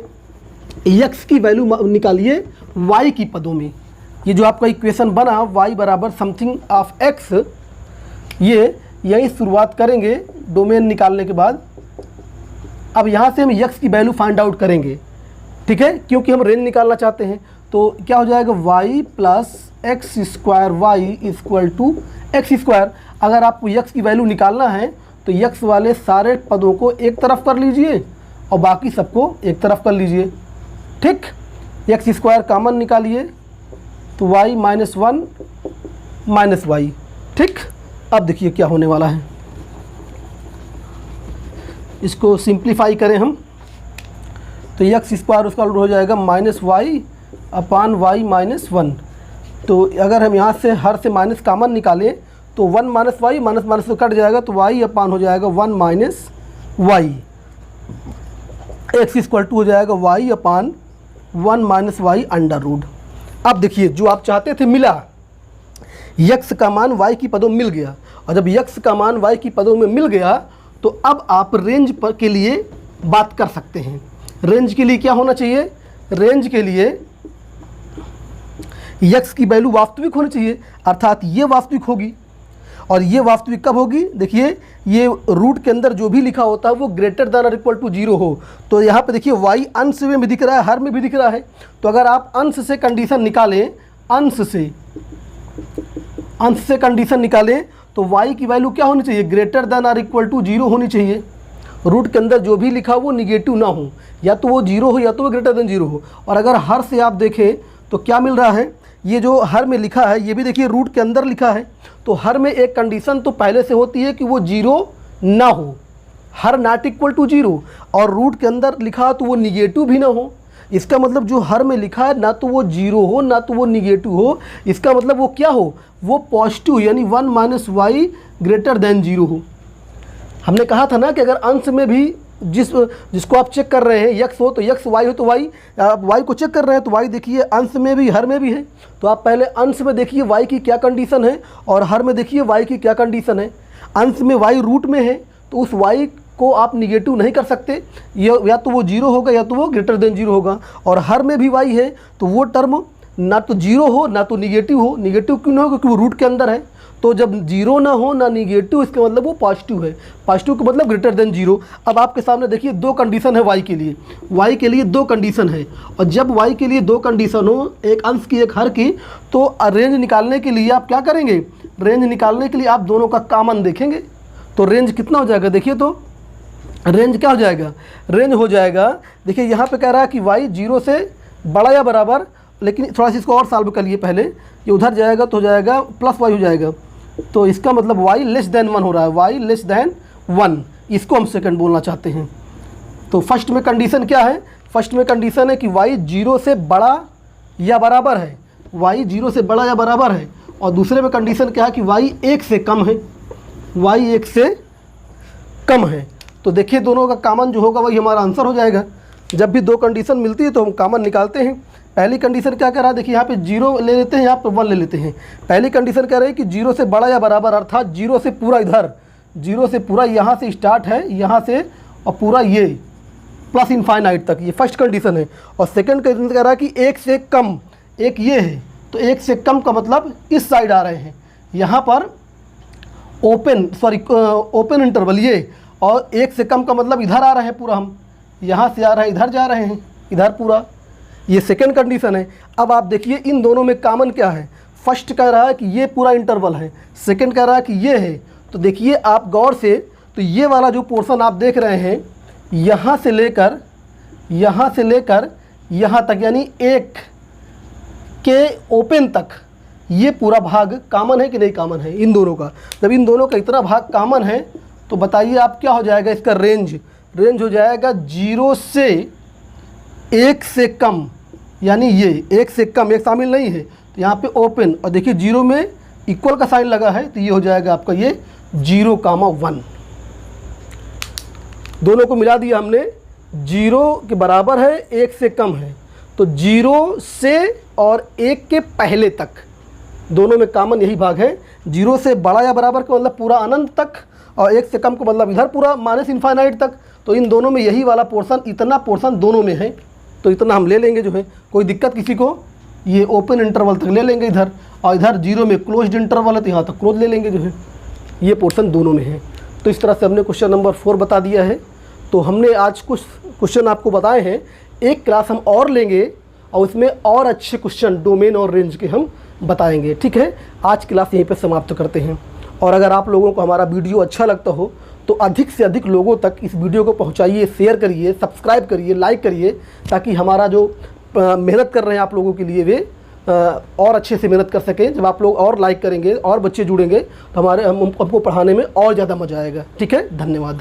x की वैल्यू निकालिए y की पदों में। ये जो आपका इक्वेशन बना y बराबर समथिंग ऑफ x, ये यही शुरुआत करेंगे डोमेन निकालने के बाद। अब यहाँ से हम x की वैल्यू फाइंड आउट करेंगे, ठीक है, क्योंकि हम रेंज निकालना चाहते हैं। तो क्या हो जाएगा, y plus X square Y equal to X square. अगर आपको x की वैल्यू निकालना है तो x वाले सारे पदों को एक तरफ कर लीजिए और बाकी सबको एक तरफ कर लीजिए, ठीक। एक्स स्क्वायर कॉमन निकालिए तो y माइनस 1 माइनस वाई, ठीक। अब देखिए क्या होने वाला है, इसको सिंप्लीफाई करें हम तो एक्स स्क्वायर उसका हो जाएगा minus Y upon y minus 1। तो अगर हम यहाँ से हर से माइनस कॉमन निकालें तो 1 माइनस वाई माइनस माइनस तो कट जाएगा, तो वाई अपान हो जाएगा 1 minus Y. X equal to हो जाएगा Y upon 1 minus Y under root. अब देखिए जो आप चाहते थे मिला, यक्स का मान y की पदों में मिल गया, और जब यक्स का मान y की पदों में मिल गया तो अब आप रेंज पर के लिए बात कर सकते हैं। रेंज के लिए क्या होना चाहिए, रेंज के लिए यक्स की वैल्यू वास्तविक होनी चाहिए, अर्थात ये वास्तविक होगी। और ये वास्तविक कब होगी, देखिए ये रूट के अंदर जो भी लिखा होता है वो ग्रेटर देन और इक्वल टू 0 हो। तो यहाँ पे देखिए y अंश में भी दिख रहा है, हर में भी दिख रहा है। तो अगर आप अंश से कंडीशन निकालें, अंश से कंडीशन निकालें तो y की वैल्यू क्या होनी चाहिए, ग्रेटर देन और इक्वल टू 0 होनी चाहिए। रूट के अंदर जो भी लिखा हो वो निगेटिव ना हो, या तो वो 0 हो या तो वो ग्रेटर देन 0 हो। और अगर हर से आप देखें तो क्या मिल रहा है, ये जो हर में लिखा है ये भी देखिए रूट के अंदर लिखा है। तो हर में एक कंडीशन तो पहले से होती है कि वो 0 ना हो, हर नॉट इक्वल टू 0, और रूट के अंदर लिखा तो वो निगेटिव भी ना हो। इसका मतलब जो हर में लिखा है ना तो वो 0 हो ना तो वो निगेटिव हो, इसका मतलब वो क्या हो, वो पॉजिटिव यानी 1 माइनस वाई ग्रेटर देन 0 हो। हमने कहा था ना कि अगर अंश में भी जिसको आप चेक कर रहे हैं यक्स हो तो यक्स, वाई हो तो वाई, आप वाई को चेक कर रहे हैं तो वाई देखिए अंश में भी हर में भी है। तो आप पहले अंश में देखिए वाई की क्या कंडीशन है और हर में देखिए वाई की क्या कंडीशन है। अंश में वाई रूट में है तो उस वाई को आप निगेटिव नहीं कर सकते, या तो वो जीरो होगा या तो वो ग्रेटर देन जीरो होगा। और हर में भी वाई है तो वो टर्म ना तो जीरो हो ना तो निगेटिव हो। निगेटिव क्यों ना हो, क्योंकि वो रूट के अंदर है। तो जब जीरो ना हो ना निगेटिव, इसका मतलब वो पॉजिटिव है। पॉजिटिव का मतलब ग्रेटर देन जीरो। अब आपके सामने देखिए दो कंडीशन है वाई के लिए। वाई के लिए दो कंडीशन है, और जब वाई के लिए दो कंडीशन हो, एक अंश की एक हर की, तो रेंज निकालने के लिए आप क्या करेंगे, रेंज निकालने के लिए आप दोनों का कॉमन देखेंगे। तो रेंज कितना हो जाएगा, देखिए तो रेंज क्या हो जाएगा, रेंज हो जाएगा, देखिए यहाँ पे कह रहा है कि वाई जीरो से बड़ा या बराबर, लेकिन थोड़ा सा इसको और सॉल्व कर लिए पहले, ये उधर जाएगा तो हो जाएगा प्लस वाई हो जाएगा। तो इसका मतलब y लेस देन 1 हो रहा है, y लेस देन 1, इसको हम सेकंड बोलना चाहते हैं। तो फर्स्ट में कंडीशन क्या है, फर्स्ट में कंडीशन है कि y जीरो से बड़ा या बराबर है, y जीरो से बड़ा या बराबर है। और दूसरे में कंडीशन क्या है कि y 1 से कम है, y 1 से कम है। तो देखिए दोनों का कॉमन जो होगा वही हमारा आंसर हो जाएगा। जब भी दो कंडीशन मिलती है तो हम कॉमन निकालते हैं। पहली कंडीशन क्या कह रहा है, देखिए यहाँ पे जीरो ले लेते हैं, यहाँ पे 1 ले लेते हैं। पहली कंडीशन कह रही है कि जीरो से बड़ा या बराबर, अर्थात जीरो से पूरा इधर, जीरो से पूरा यहाँ से स्टार्ट है, यहाँ से और पूरा ये प्लस इनफाइनाइट तक, ये फर्स्ट कंडीशन है। और सेकंड कंडीशन कह रहा है कि 1 से कम, एक ये है, तो 1 से कम का मतलब इस साइड आ रहे हैं, यहाँ पर ओपन इंटरवल ये, और 1 से कम का मतलब इधर आ रहे हैं पूरा, हम यहाँ से आ रहे हैं इधर जा रहे हैं, इधर पूरा, ये सेकंड कंडीशन है। अब आप देखिए इन दोनों में कॉमन क्या है, फर्स्ट कह रहा है कि ये पूरा इंटरवल है, सेकंड कह रहा है कि ये है। तो देखिए आप गौर से, तो ये वाला जो पोर्शन आप देख रहे हैं, यहाँ से लेकर यहाँ तक, यानी 1 के ओपन तक, ये पूरा भाग कॉमन है कि नहीं कॉमन है इन दोनों का। जब इन दोनों का इतना भाग कॉमन है तो बताइए आप क्या हो जाएगा इसका रेंज, रेंज हो जाएगा 0 से 1 से कम, यानी ये 1 से कम, एक शामिल नहीं है तो यहाँ पे ओपन, और देखिए जीरो में इक्वल का साइन लगा है तो ये हो जाएगा आपका ये 0,1। दोनों को मिला दिया हमने, 0 के बराबर है 1 से कम है, तो 0 से और 1 के पहले तक दोनों में कॉमन यही भाग है। 0 से बड़ा या बराबर का मतलब पूरा अनंत तक, और 1 से कम का मतलब इधर पूरा माइनस इनफाइनाइट तक। तो इन दोनों में यही वाला पोर्शन, इतना पोर्शन दोनों में है, तो इतना हम ले लेंगे जो है। कोई दिक्कत किसी को, ये ओपन इंटरवल तक ले लेंगे इधर, और इधर 0 में क्लोज्ड इंटरवल है तो यहाँ तक क्लोज ले लेंगे जो है। ये पोर्शन दोनों में है। तो इस तरह से हमने क्वेश्चन नंबर 4 बता दिया है। तो हमने आज कुछ क्वेश्चन आपको बताए हैं, एक क्लास हम और लेंगे और उसमें और अच्छे क्वेश्चन डोमेन और रेंज के हम बताएंगे। ठीक है, आज क्लास यहीं पर समाप्त करते हैं। और अगर आप लोगों को हमारा वीडियो अच्छा लगता हो तो अधिक से अधिक लोगों तक इस वीडियो को पहुंचाइए, शेयर करिए, सब्सक्राइब करिए, लाइक करिए, ताकि हमारा जो मेहनत कर रहे हैं आप लोगों के लिए वे और अच्छे से मेहनत कर सकें। जब आप लोग और लाइक करेंगे और बच्चे जुड़ेंगे तो हमको पढ़ाने में और ज़्यादा मज़ा आएगा। ठीक है, धन्यवाद।